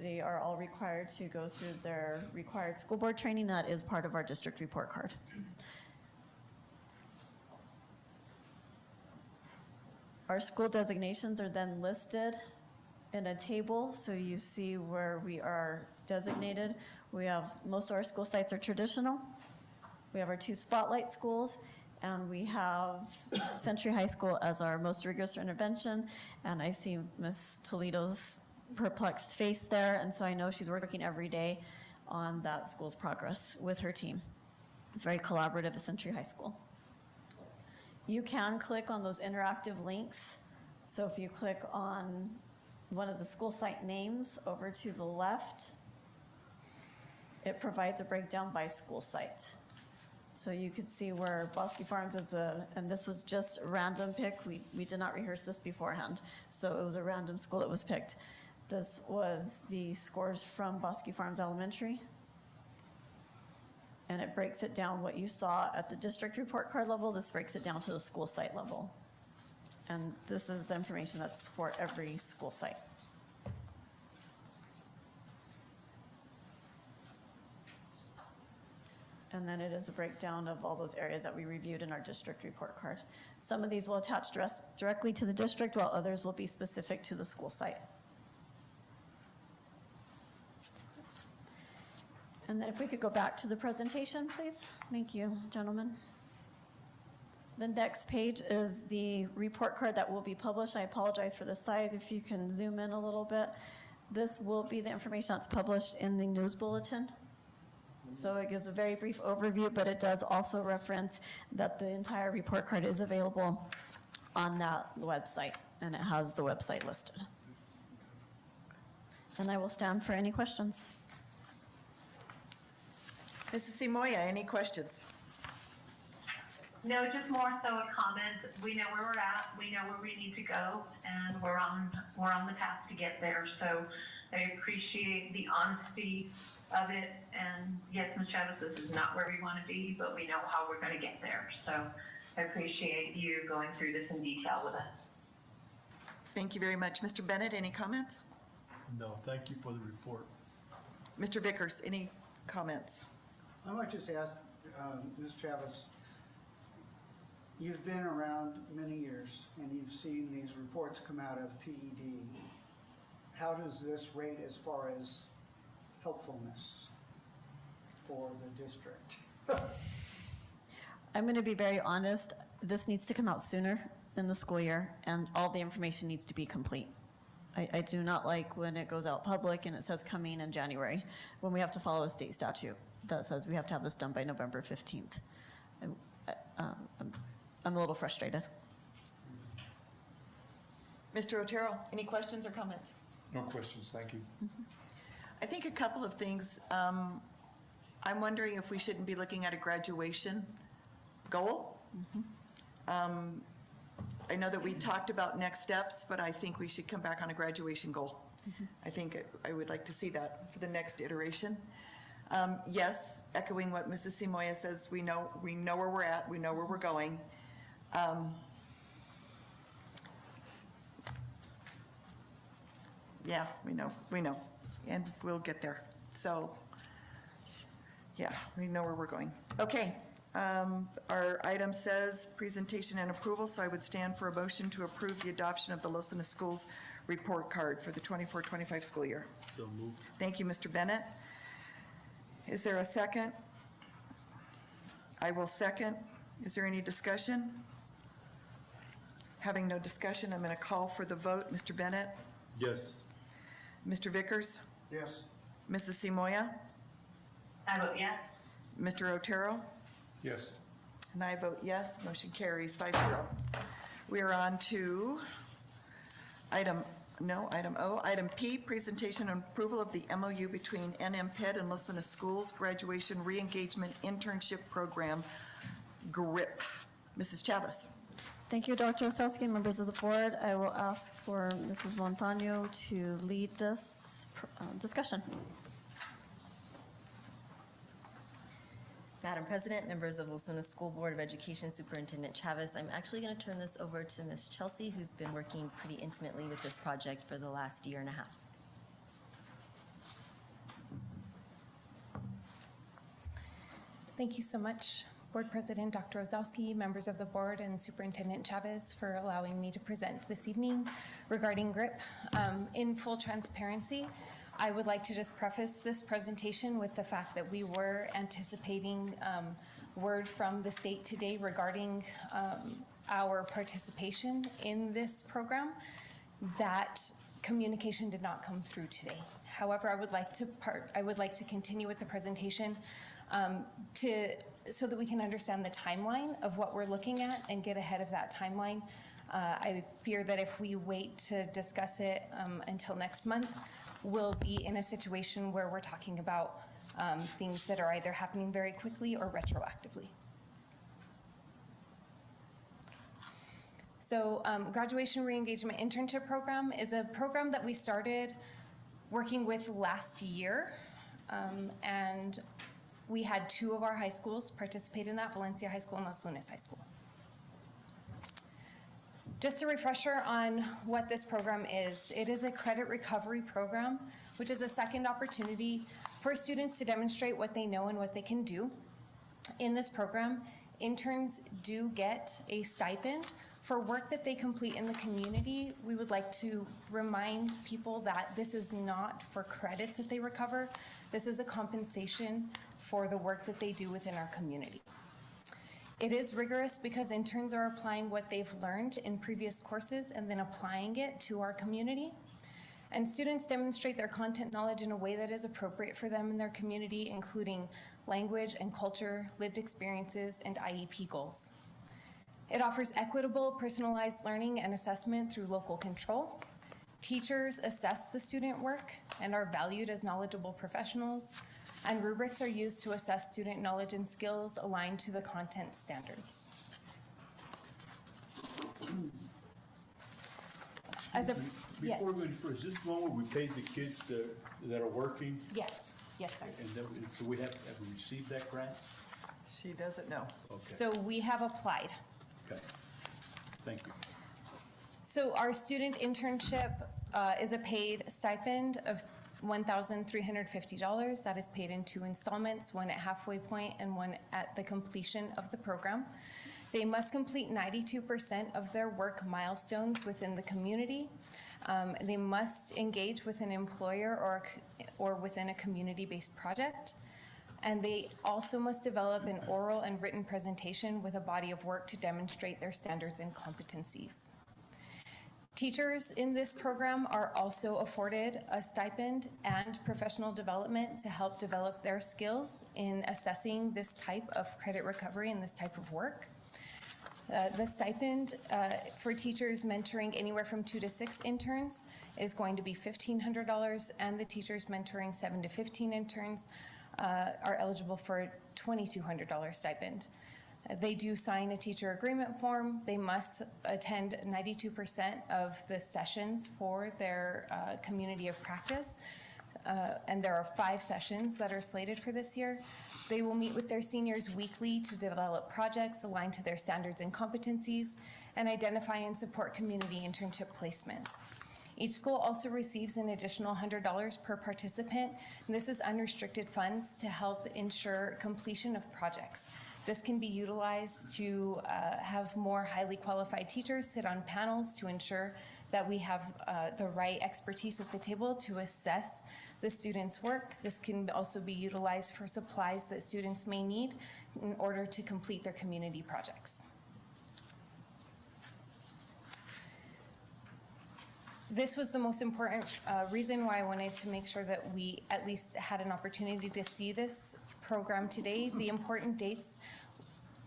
they are all required to go through their required school board training. That is part of our district report card. Our school designations are then listed in a table, so you see where we are designated. We have, most of our school sites are traditional. We have our 2 spotlight schools, and we have Century High School as our most rigorous intervention. And I see Ms. Toledo's perplexed face there, and so I know she's working every day on that school's progress with her team. It's very collaborative at Century High School. You can click on those interactive links. So if you click on one of the school site names over to the left, it provides a breakdown by school site. So you could see where Bosque Farms is and this was just a random pick. We did not rehearse this beforehand. So it was a random school that was picked. This was the scores from Bosque Farms Elementary. And it breaks it down what you saw at the district report card level. This breaks it down to the school site level. And this is the information that's for every school site. And then it is a breakdown of all those areas that we reviewed in our district report card. Some of these will attach directly to the district, while others will be specific to the school site. And then if we could go back to the presentation, please. Thank you, gentlemen. The next page is the report card that will be published. I apologize for the size. If you can zoom in a little bit. This will be the information that's published in the news bulletin. So it gives a very brief overview, but it does also reference that the entire report card is available on that website, and it has the website listed. And I will stand for any questions. Mrs. Simoia, any questions? No, just more so a comment. We know where we're at. We know where we need to go, and we're on the path to get there. So I appreciate the honesty of it. And yes, Ms. Chavez, this is not where we want to be, but we know how we're going to get there. So I appreciate you going through this in detail with us. Thank you very much. Mr. Bennett, any comments? No, thank you for the report. Mr. Vickers, any comments? I might just ask, Ms. Chavez, you've been around many years and you've seen these reports come out of PED. How does this rate as far as helpfulness for the district? I'm going to be very honest. This needs to come out sooner in the school year, and all the information needs to be complete. I do not like when it goes out public and it says coming in January, when we have to follow a state statute that says we have to have this done by November 15th. I'm a little frustrated. Mr. Otero, any questions or comments? No questions, thank you. I think a couple of things. I'm wondering if we shouldn't be looking at a graduation goal. I know that we talked about next steps, but I think we should come back on a graduation goal. I think I would like to see that for the next iteration. Yes, echoing what Mrs. Simoia says, we know where we're at, we know where we're going. Yeah, we know, and we'll get there. So, yeah, we know where we're going. Okay, our item says presentation and approval, so I would stand for a motion to approve the adoption of the Los Angeles Schools report card for the 24-25 school year. So moved. Thank you, Mr. Bennett. Is there a second? I will second. Is there any discussion? Having no discussion, I'm going to call for the vote. Mr. Bennett? Yes. Mr. Vickers? Yes. Mrs. Simoia? I vote yes. Mr. Otero? Yes. And I vote yes. Motion carries 5-0. We are on to item O. Item P, presentation and approval of the MOU between NMPED and Los Angeles Schools Graduation Reengagement Internship Program, GRIP. Mrs. Chavez. Thank you, Dr. Osowski, members of the board. I will ask for Mrs. Montano to lead this discussion. Madam President, members of Los Angeles School Board of Education, Superintendent Chavez, I'm actually going to turn this over to Ms. Chelsea, who's been working pretty intimately with this project for the last year and a half. Thank you so much, Board President Dr. Osowski, members of the board, and Superintendent Chavez for allowing me to present this evening regarding GRIP. In full transparency, I would like to just preface this presentation with the fact that we were anticipating word from the state today regarding our participation in this program. That communication did not come through today. However, I would like to continue with the presentation so that we can understand the timeline of what we're looking at and get ahead of that timeline. I fear that if we wait to discuss it until next month, we'll be in a situation where we're talking about things that are either happening very quickly or retroactively. So Graduation Reengagement Internship Program is a program that we started working with last year, and we had 2 of our high schools participate in that, Valencia High School and Los Lunas High School. Just a refresher on what this program is. It is a credit recovery program, which is a second opportunity for students to demonstrate what they know and what they can do. In this program, interns do get a stipend for work that they complete in the community. We would like to remind people that this is not for credits that they recover. This is a compensation for the work that they do within our community. It is rigorous because interns are applying what they've learned in previous courses and then applying it to our community. And students demonstrate their content knowledge in a way that is appropriate for them in their community, including language and culture, lived experiences, and IEP goals. It offers equitable, personalized learning and assessment through local control. Teachers assess the student work and are valued as knowledgeable professionals, and rubrics are used to assess student knowledge and skills aligned to the content standards. As a, yes, Before we, is this one where we paid the kids that are working? yes, yes, sir. And then, so we have received that grant? She doesn't know. Okay, So we have applied. okay. Thank you. So our student internship is a paid stipend of $1,350. That is paid in 2 installments, one at halfway point and one at the completion of the program. They must complete 92% of their work milestones within the community. They must engage with an employer or within a community-based project. And they also must develop an oral and written presentation with a body of work to demonstrate their standards and competencies. Teachers in this program are also afforded a stipend and professional development to help develop their skills in assessing this type of credit recovery and this type of work. The stipend for teachers mentoring anywhere from 2 to 6 interns is going to be $1,500, and the teachers mentoring 7 to 15 interns are eligible for a $2,200 stipend. They do sign a teacher agreement form. They must attend 92% of the sessions for their community of practice. And there are 5 sessions that are slated for this year. They will meet with their seniors weekly to develop projects aligned to their standards and competencies and identify and support community internship placements. Each school also receives an additional $100 per participant, and this is unrestricted funds to help ensure completion of projects. This can be utilized to have more highly qualified teachers sit on panels to ensure that we have the right expertise at the table to assess the students' work. This can also be utilized for supplies that students may need in order to complete their community projects. This was the most important reason why I wanted to make sure that we at least had an opportunity to see this program today. The important dates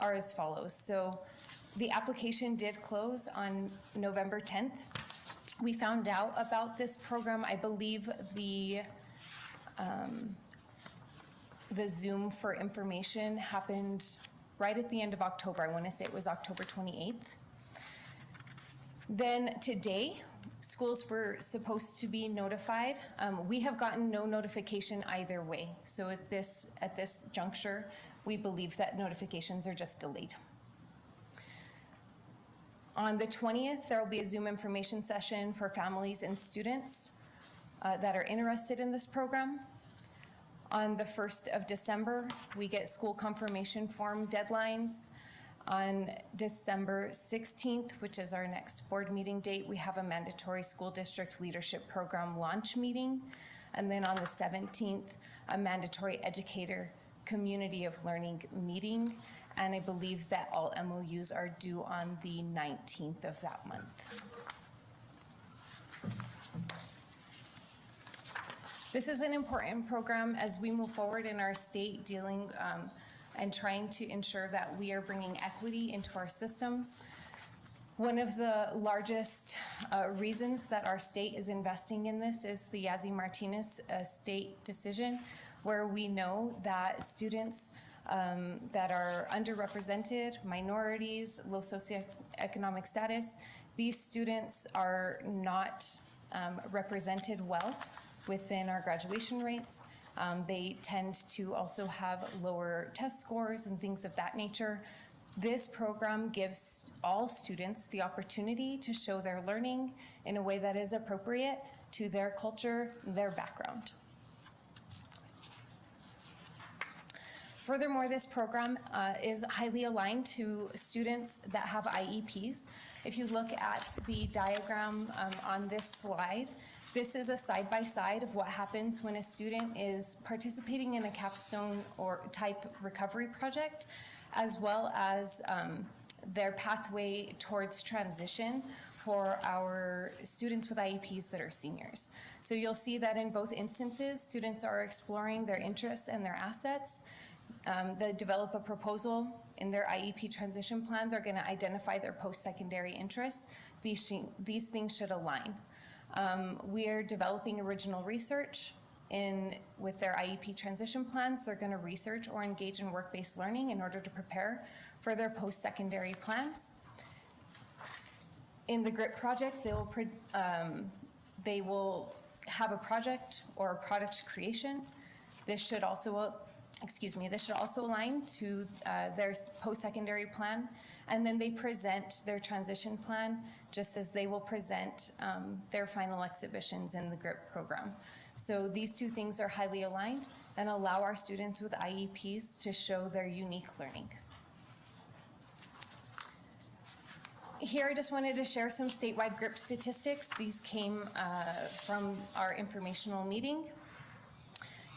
are as follows. So the application did close on November 10th. We found out about this program, I believe the Zoom for information happened right at the end of October. I want to say it was October 28th. Then today, schools were supposed to be notified. We have gotten no notification either way. So at this juncture, we believe that notifications are just delayed. On the 20th, there will be a Zoom information session for families and students that are interested in this program. On the 1st of December, we get school confirmation form deadlines. On December 16th, which is our next board meeting date, we have a mandatory school district leadership program launch meeting. And then on the 17th, a mandatory educator community of learning meeting. And I believe that all MOUs are due on the 19th of that month. This is an important program as we move forward in our state dealing and trying to ensure that we are bringing equity into our systems. One of the largest reasons that our state is investing in this is the Yazzie Martinez state decision, where we know that students that are underrepresented, minorities, low socioeconomic status, these students are not represented well within our graduation rates. They tend to also have lower test scores and things of that nature. This program gives all students the opportunity to show their learning in a way that is appropriate to their culture, their background. Furthermore, this program is highly aligned to students that have IEPs. If you look at the diagram on this slide, this is a side-by-side of what happens when a student is participating in a capstone or type recovery project, as well as their pathway towards transition for our students with IEPs that are seniors. So you'll see that in both instances, students are exploring their interests and their assets. They develop a proposal in their IEP transition plan. They're going to identify their post-secondary interests. These things should align. We are developing original research with their IEP transition plans. They're going to research or engage in work-based learning in order to prepare for their post-secondary plans. In the GRIP project, they will have a project or a product creation. This should also, align to their post-secondary plan. And then they present their transition plan, just as they will present their final exhibitions in the GRIP program. So these two things are highly aligned and allow our students with IEPs to show their unique learning. Here, I just wanted to share some statewide GRIP statistics. These came from our informational meeting.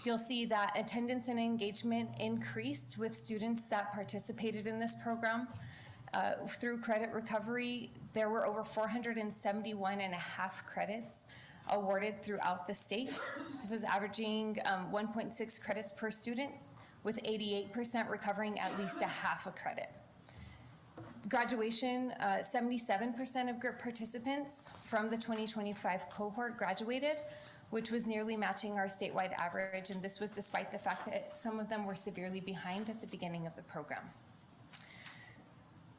You'll see that attendance and engagement increased with students that participated in this program. Through credit recovery, there were over 471.5 credits awarded throughout the state. This is averaging 1.6 credits per student, with 88% recovering at least a half a credit. Graduation, 77% of GRIP participants from the 2025 cohort graduated, which was nearly matching our statewide average, and this was despite the fact that some of them were severely behind at the beginning of the program.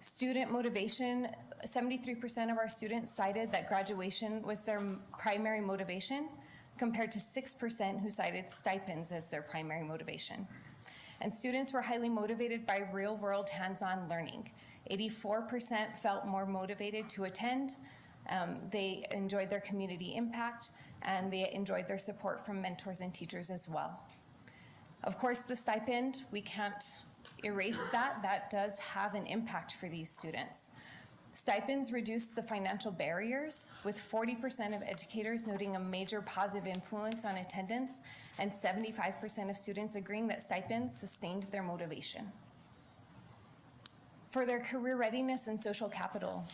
Student motivation, 73% of our students cited that graduation was their primary motivation, compared to 6% who cited stipends as their primary motivation. And students were highly motivated by real-world hands-on learning. 84% felt more motivated to attend. They enjoyed their community impact, and they enjoyed their support from mentors and teachers as well. Of course, the stipend, we can't erase that. That does have an impact for these students. Stipends reduce the financial barriers, with 40% of educators noting a major positive influence on attendance, and 75% of students agreeing that stipends sustained their motivation. For their career readiness and social capital,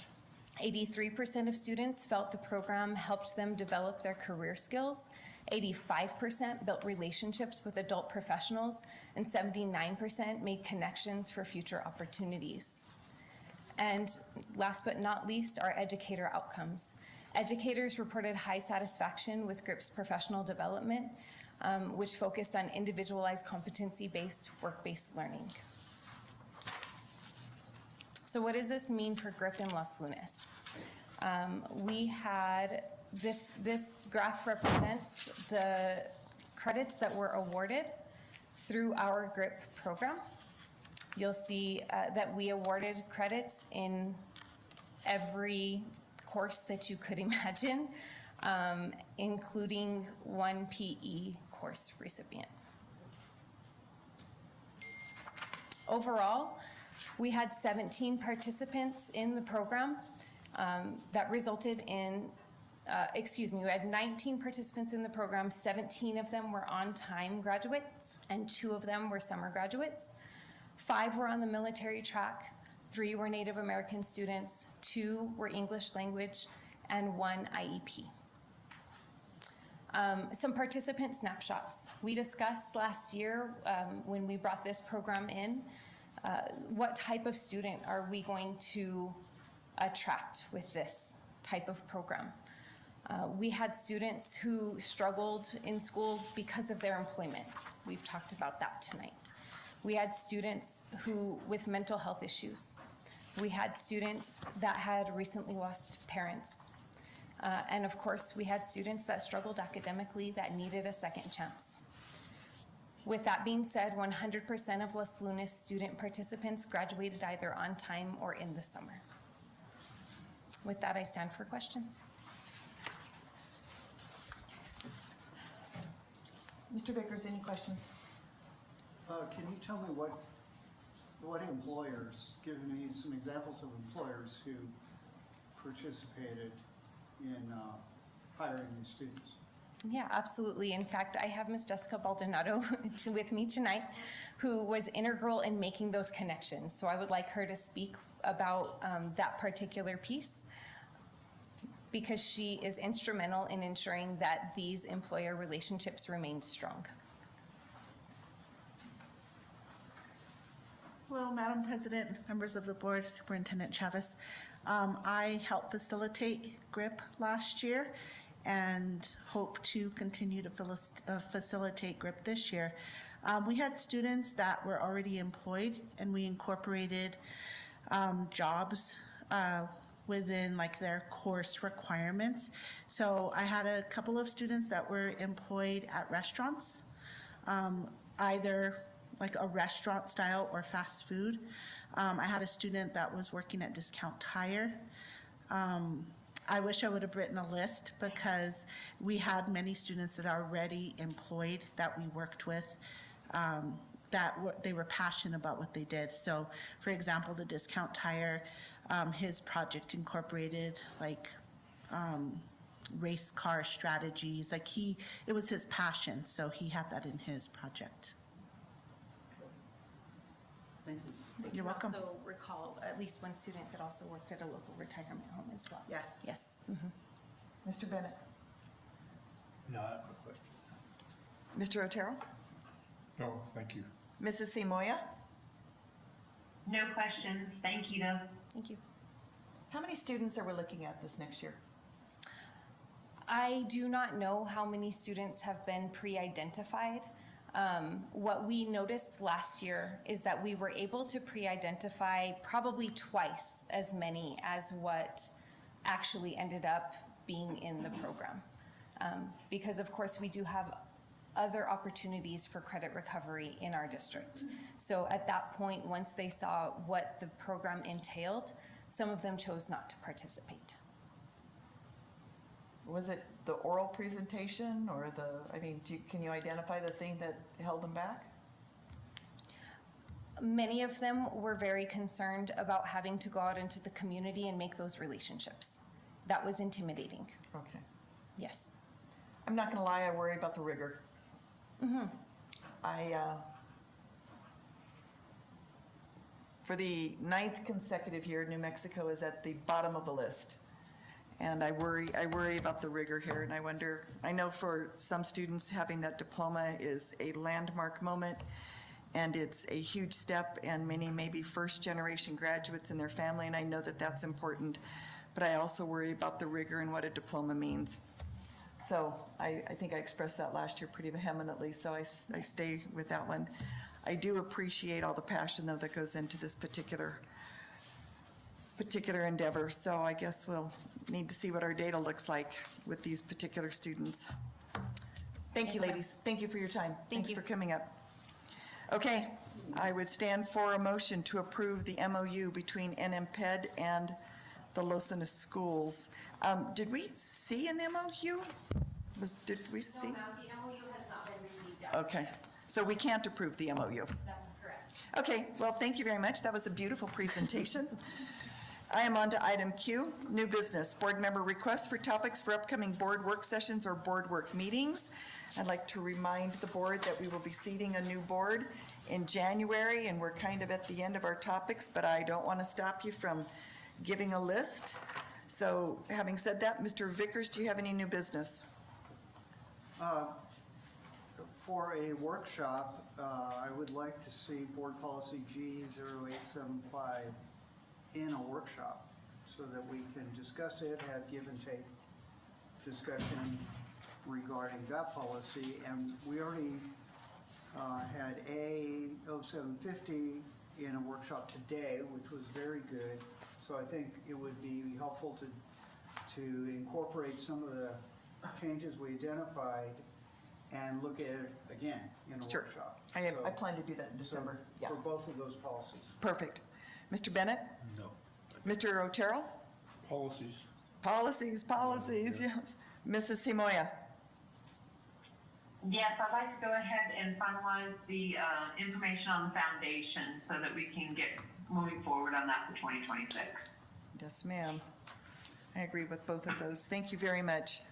83% of students felt the program helped them develop their career skills, 85% built relationships with adult professionals, and 79% made connections for future opportunities. And last but not least, our educator outcomes. Educators reported high satisfaction with GRIP's professional development, which focused on individualized competency-based, work-based learning. So what does this mean for GRIP in Los Lunas? We had, this graph represents the credits that were awarded through our GRIP program. You'll see that we awarded credits in every course that you could imagine, including one PE course recipient. Overall, we had 17 participants in the program that resulted in, we had 19 participants in the program. 17 of them were on-time graduates, and 2 of them were summer graduates. 5 were on the military track, 3 were Native American students, 2 were English language, and 1 IEP. Some participant snapshots. We discussed last year when we brought this program in, what type of student are we going to attract with this type of program? We had students who struggled in school because of their employment. We've talked about that tonight. We had students with mental health issues. We had students that had recently lost parents. And of course, we had students that struggled academically that needed a second chance. With that being said, 100% of Los Lunas student participants graduated either on time or in the summer. With that, I stand for questions. Mr. Vickers, any questions? Can you tell me what employers, give me some examples of employers who participated in hiring these students? Yeah, absolutely. In fact, I have Ms. Jessica Baldonado with me tonight, who was integral in making those connections. So I would like her to speak about that particular piece, because she is instrumental in ensuring that these employer relationships remain strong. Hello, Madam President, members of the board, Superintendent Chavez. I helped facilitate GRIP last year and hope to continue to facilitate GRIP this year. We had students that were already employed, and we incorporated jobs within like their course requirements. So I had a couple of students that were employed at restaurants, either like a restaurant style or fast food. I had a student that was working at Discount Tire. I wish I would have written a list because we had many students that are already employed that we worked with, they were passionate about what they did. So, for example, the Discount Tire, his project incorporated like race car strategies. Like it was his passion, so he had that in his project. Thank you. You're welcome. Also recall at least one student that also worked at a local retirement home as well. Yes. Yes. Mr. Bennett? No, I have no question. Mr. Otero? No, thank you. Mrs. Simoia? No questions. Thank you, though. Thank you. How many students are we looking at this next year? I do not know how many students have been pre-identified. What we noticed last year is that we were able to pre-identify probably twice as many as what actually ended up being in the program. Because of course we do have other opportunities for credit recovery in our district. So at that point, once they saw what the program entailed, some of them chose not to participate. Was it the oral presentation or can you identify the thing that held them back? Many of them were very concerned about having to go out into the community and make those relationships. That was intimidating. Okay. Yes. I'm not gonna lie, I worry about the rigor. For the 9th consecutive year, New Mexico is at the bottom of the list. And I worry about the rigor here, and I know for some students, having that diploma is a landmark moment, and it's a huge step, and many may be first-generation graduates in their family, and I know that that's important, but I also worry about the rigor and what a diploma means. So I think I expressed that last year pretty vehemently, so I stay with that one. I do appreciate all the passion, though, that goes into this particular endeavor, so I guess we'll need to see what our data looks like with these particular students. Thank you, Yes, ma'am. ladies. Thank you for your time. Thank you. Thanks for coming up. Okay, I would stand for a motion to approve the MOU between NMPED and the Los Angeles schools. Did we see an MOU? Did we see? No, ma'am, the MOU has not been received yet. Okay, so we can't approve the MOU. That's correct. Okay, well, thank you very much. That was a beautiful presentation. I am on to item Q, new business. Board member requests for topics for upcoming board work sessions or board work meetings. I'd like to remind the board that we will be seating a new board in January, and we're kind of at the end of our topics, but I don't want to stop you from giving a list. So having said that, Mr. Vickers, do you have any new business? For a workshop, I would like to see Board Policy G0875 in a workshop so that we can discuss it, have give and take discussion regarding that policy. And we already had A0750 in a workshop today, which was very good. So I think it would be helpful to incorporate some of the changes we identified and look at it again in a Sure. workshop. I So- plan to do that in December. Yeah, For both of those policies. perfect. Mr. Bennett? No. Mr. Otero? Policies. Policies, yes. Mrs. Simoia? Yes, I'd like to go ahead and finalize the information on the foundation so that we can get moving forward on that for 2026. Yes, ma'am. I agree with both of those. Thank you very much.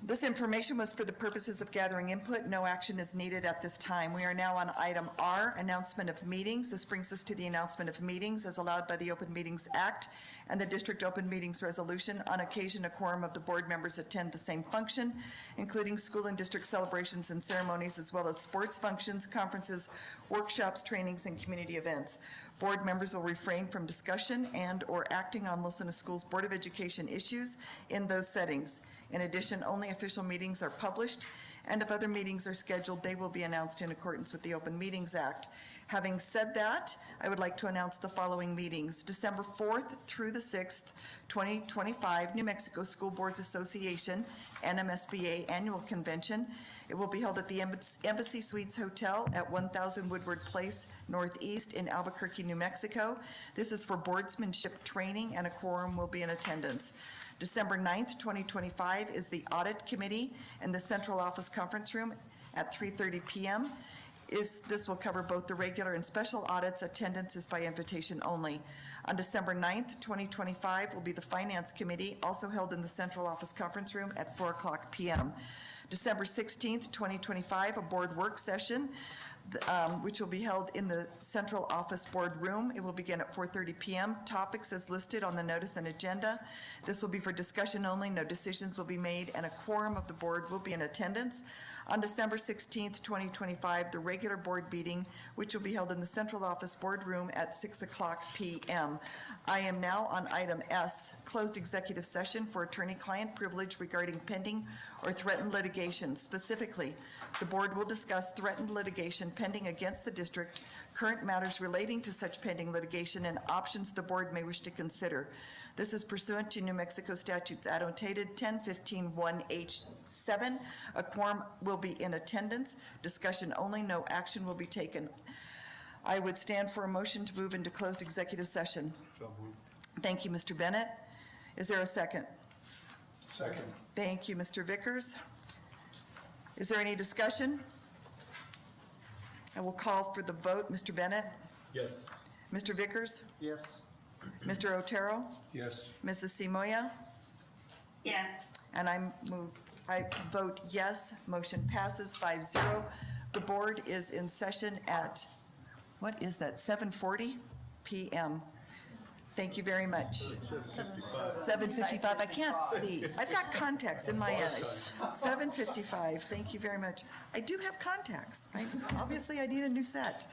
This information was for the purposes of gathering input. No action is needed at this time. We are now on item R, announcement of meetings. This brings us to the announcement of meetings as allowed by the Open Meetings Act and the District Open Meetings Resolution. On occasion, a quorum of the board members attend the same function, including school and district celebrations and ceremonies, as well as sports functions, conferences, workshops, trainings, and community events. Board members will refrain from discussion and/or acting on Los Angeles Schools Board of Education issues in those settings. In addition, only official meetings are published, and if other meetings are scheduled, they will be announced in accordance with the Open Meetings Act. Having said that, I would like to announce the following meetings. December 4th through the 6th, 2025, New Mexico School Boards Association, NMSBA Annual Convention. It will be held at the Embassy Suites Hotel at 1000 Woodward Place Northeast in Albuquerque, New Mexico. This is for boardsmanship training, and a quorum will be in attendance. December 9th, 2025 is the Audit Committee in the Central Office Conference Room at 3:30 p.m. This will cover both the regular and special audits. Attendance is by invitation only. On December 9th, 2025 will be the Finance Committee, also held in the Central Office Conference Room at 4:00 p.m. December 16th, 2025, a board work session, which will be held in the Central Office Board Room. It will begin at 4:30 p.m. Topics as listed on the notice and agenda. This will be for discussion only. No decisions will be made, and a quorum of the board will be in attendance. On December 16th, 2025, the regular board meeting, which will be held in the Central Office Board Room at 6:00 p.m. I am now on item S, closed executive session for attorney-client privilege regarding pending or threatened litigation. Specifically, the board will discuss threatened litigation pending against the district, current matters relating to such pending litigation, and options the board may wish to consider. This is pursuant to New Mexico statutes annotated 1015-1H7. A quorum will be in attendance. Discussion only, no action will be taken. I would stand for a motion to move into closed executive session. Thank you, Mr. Bennett. Is there a second? Second. Thank you, Mr. Vickers. Is there any discussion? I will call for the vote. Mr. Bennett? Yes. Mr. Vickers? Yes. Mr. Otero? Yes. Mrs. Simoia? Yes. And I vote yes. Motion passes 5-0. The board is in session at, what is that, 7:40 p.m. Thank you very much. 7:55. I can't see. I've got contacts in my eyes. 7:55. Thank you very much. I do have contacts. Obviously, I need a new set.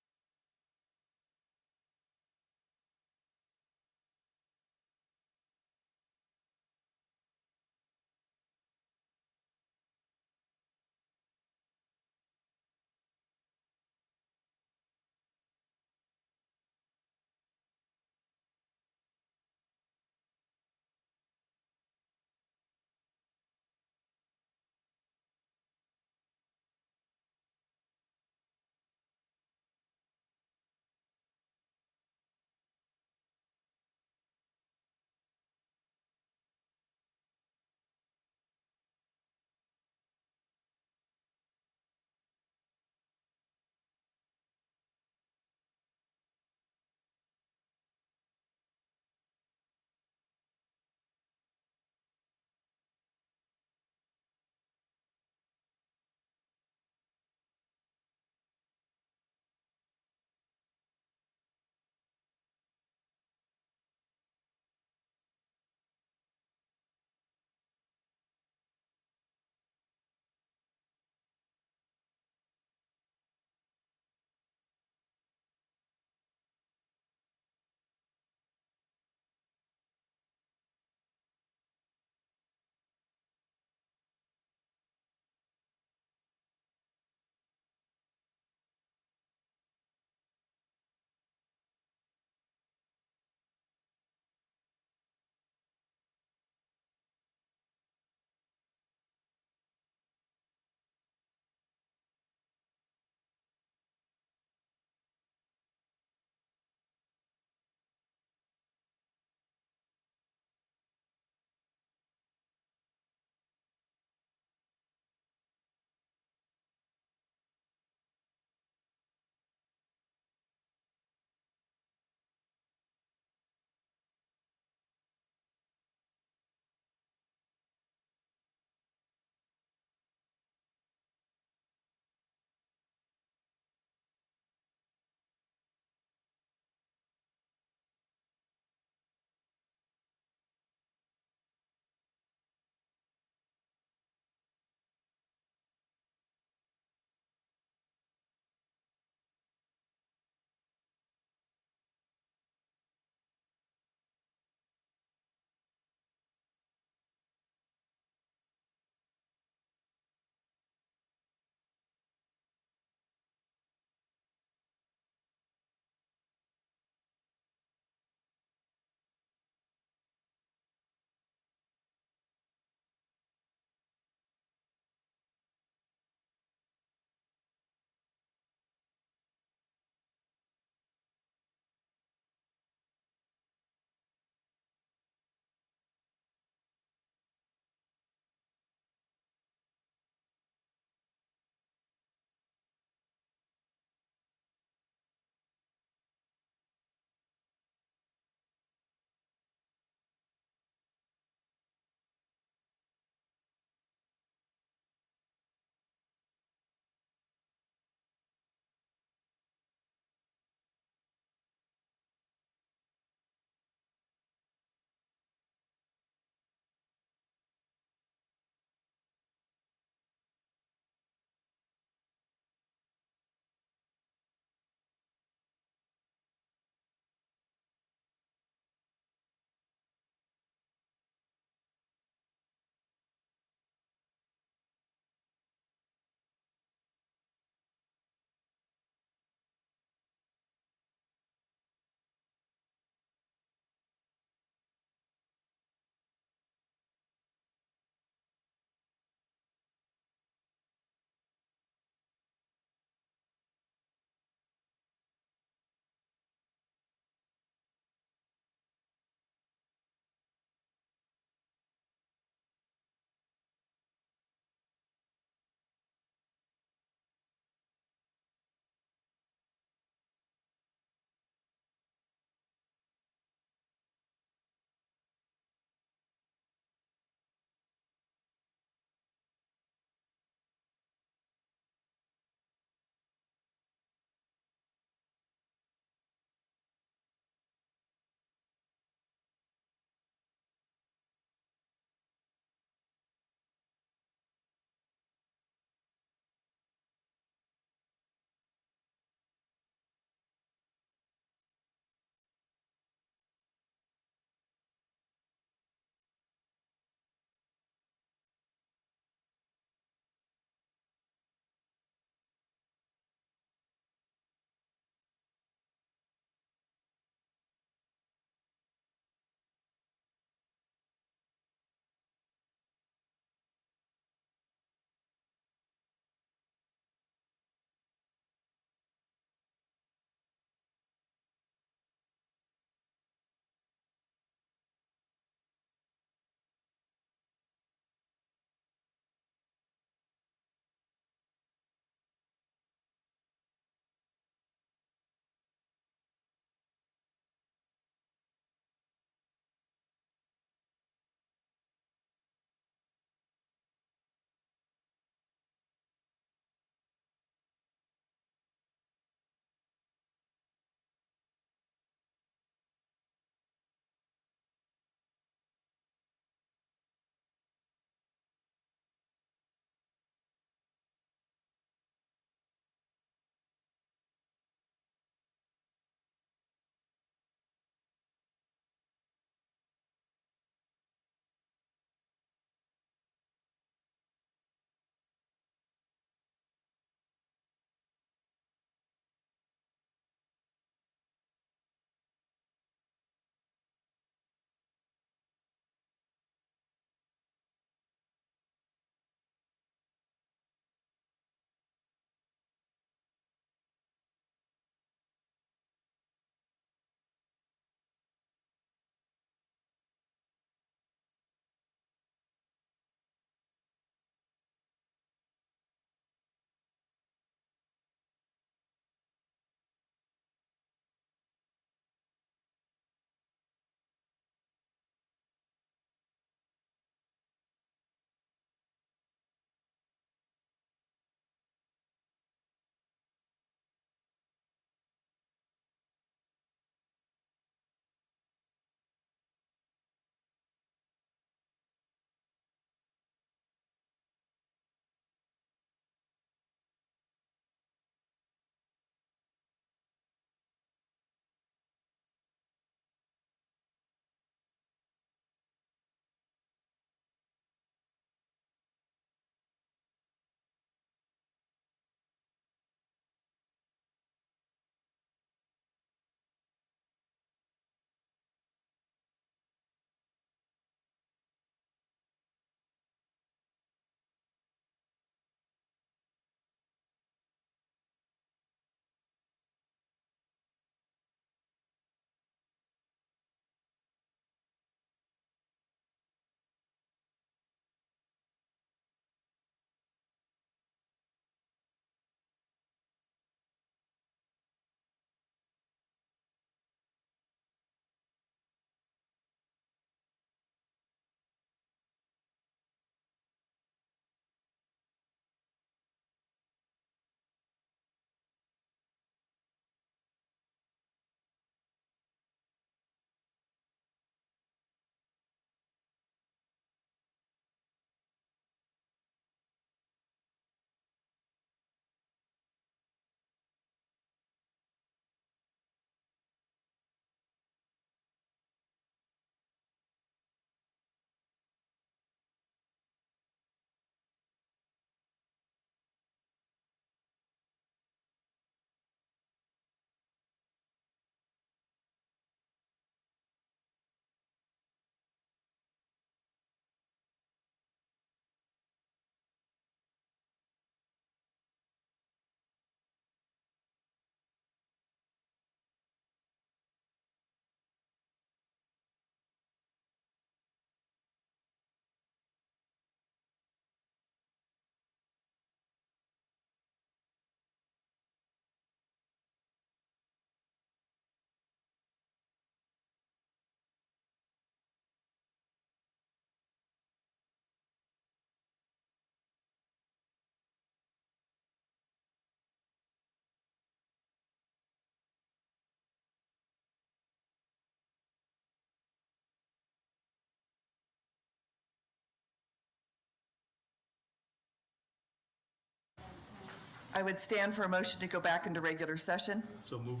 I would stand for a motion to go back into regular session. So moved.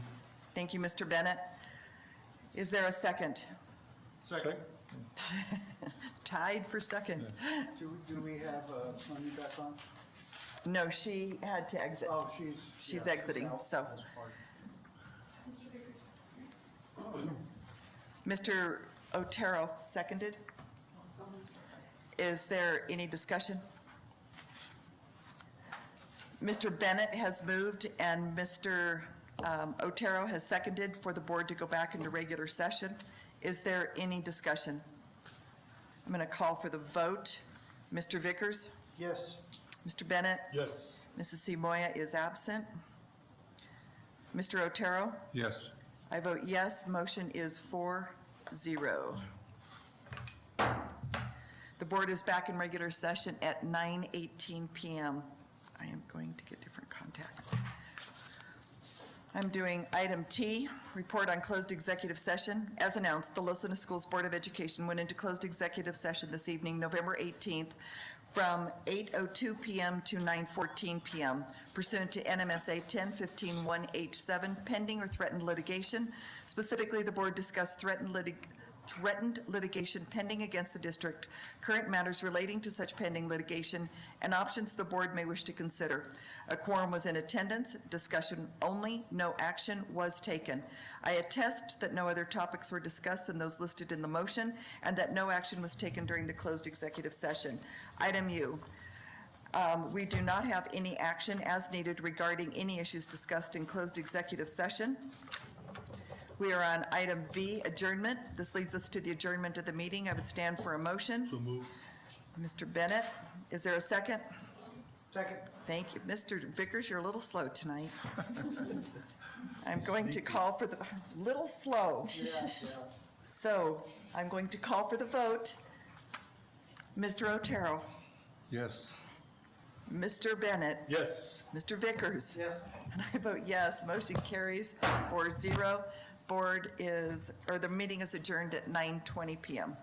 Thank you, Mr. Bennett. Is there a second? Second. Tied for second. Do we have Sonia back on? No, she had to exit. Oh, She's yeah, exiting, out so. as part. Mr. Otero seconded. Is there any discussion? Mr. Bennett has moved and Mr. Otero has seconded for the board to go back into regular session. Is there any discussion? I'm going to call for the vote. Mr. Vickers? Yes. Mr. Bennett? Yes. Mrs. Simoia is absent. Mr. Otero? Yes. I vote yes. Motion is 4-0. The board is back in regular session at 9:18 p.m. I am going to get different contacts. I'm doing item T, report on closed executive session. As announced, the Los Angeles Schools Board of Education went into closed executive session this evening, November 18th, from 8:02 p.m. to 9:14 p.m. pursuant to NMSA 1015-1H7, pending or threatened litigation. Specifically, the board discussed threatened litigation pending against the district, current matters relating to such pending litigation, and options the board may wish to consider. A quorum was in attendance, discussion only, no action was taken. I attest that no other topics were discussed than those listed in the motion, and that no action was taken during the closed executive session. Item U. We do not have any action as needed regarding any issues discussed in closed executive session. We are on item V, adjournment. This leads us to the adjournment of the meeting. I would stand for a motion. So moved. Mr. Bennett, is there a second? Second. Thank you. Mr. Vickers, you're a little slow tonight. I'm going to call for the, little slow. Yeah. So I'm going to call for the vote. Mr. Otero, Yes. Mr. Bennett, Yes. Mr. Vickers. Yes. And I vote yes. Motion carries 4-0. The meeting is adjourned at 9:20 p.m.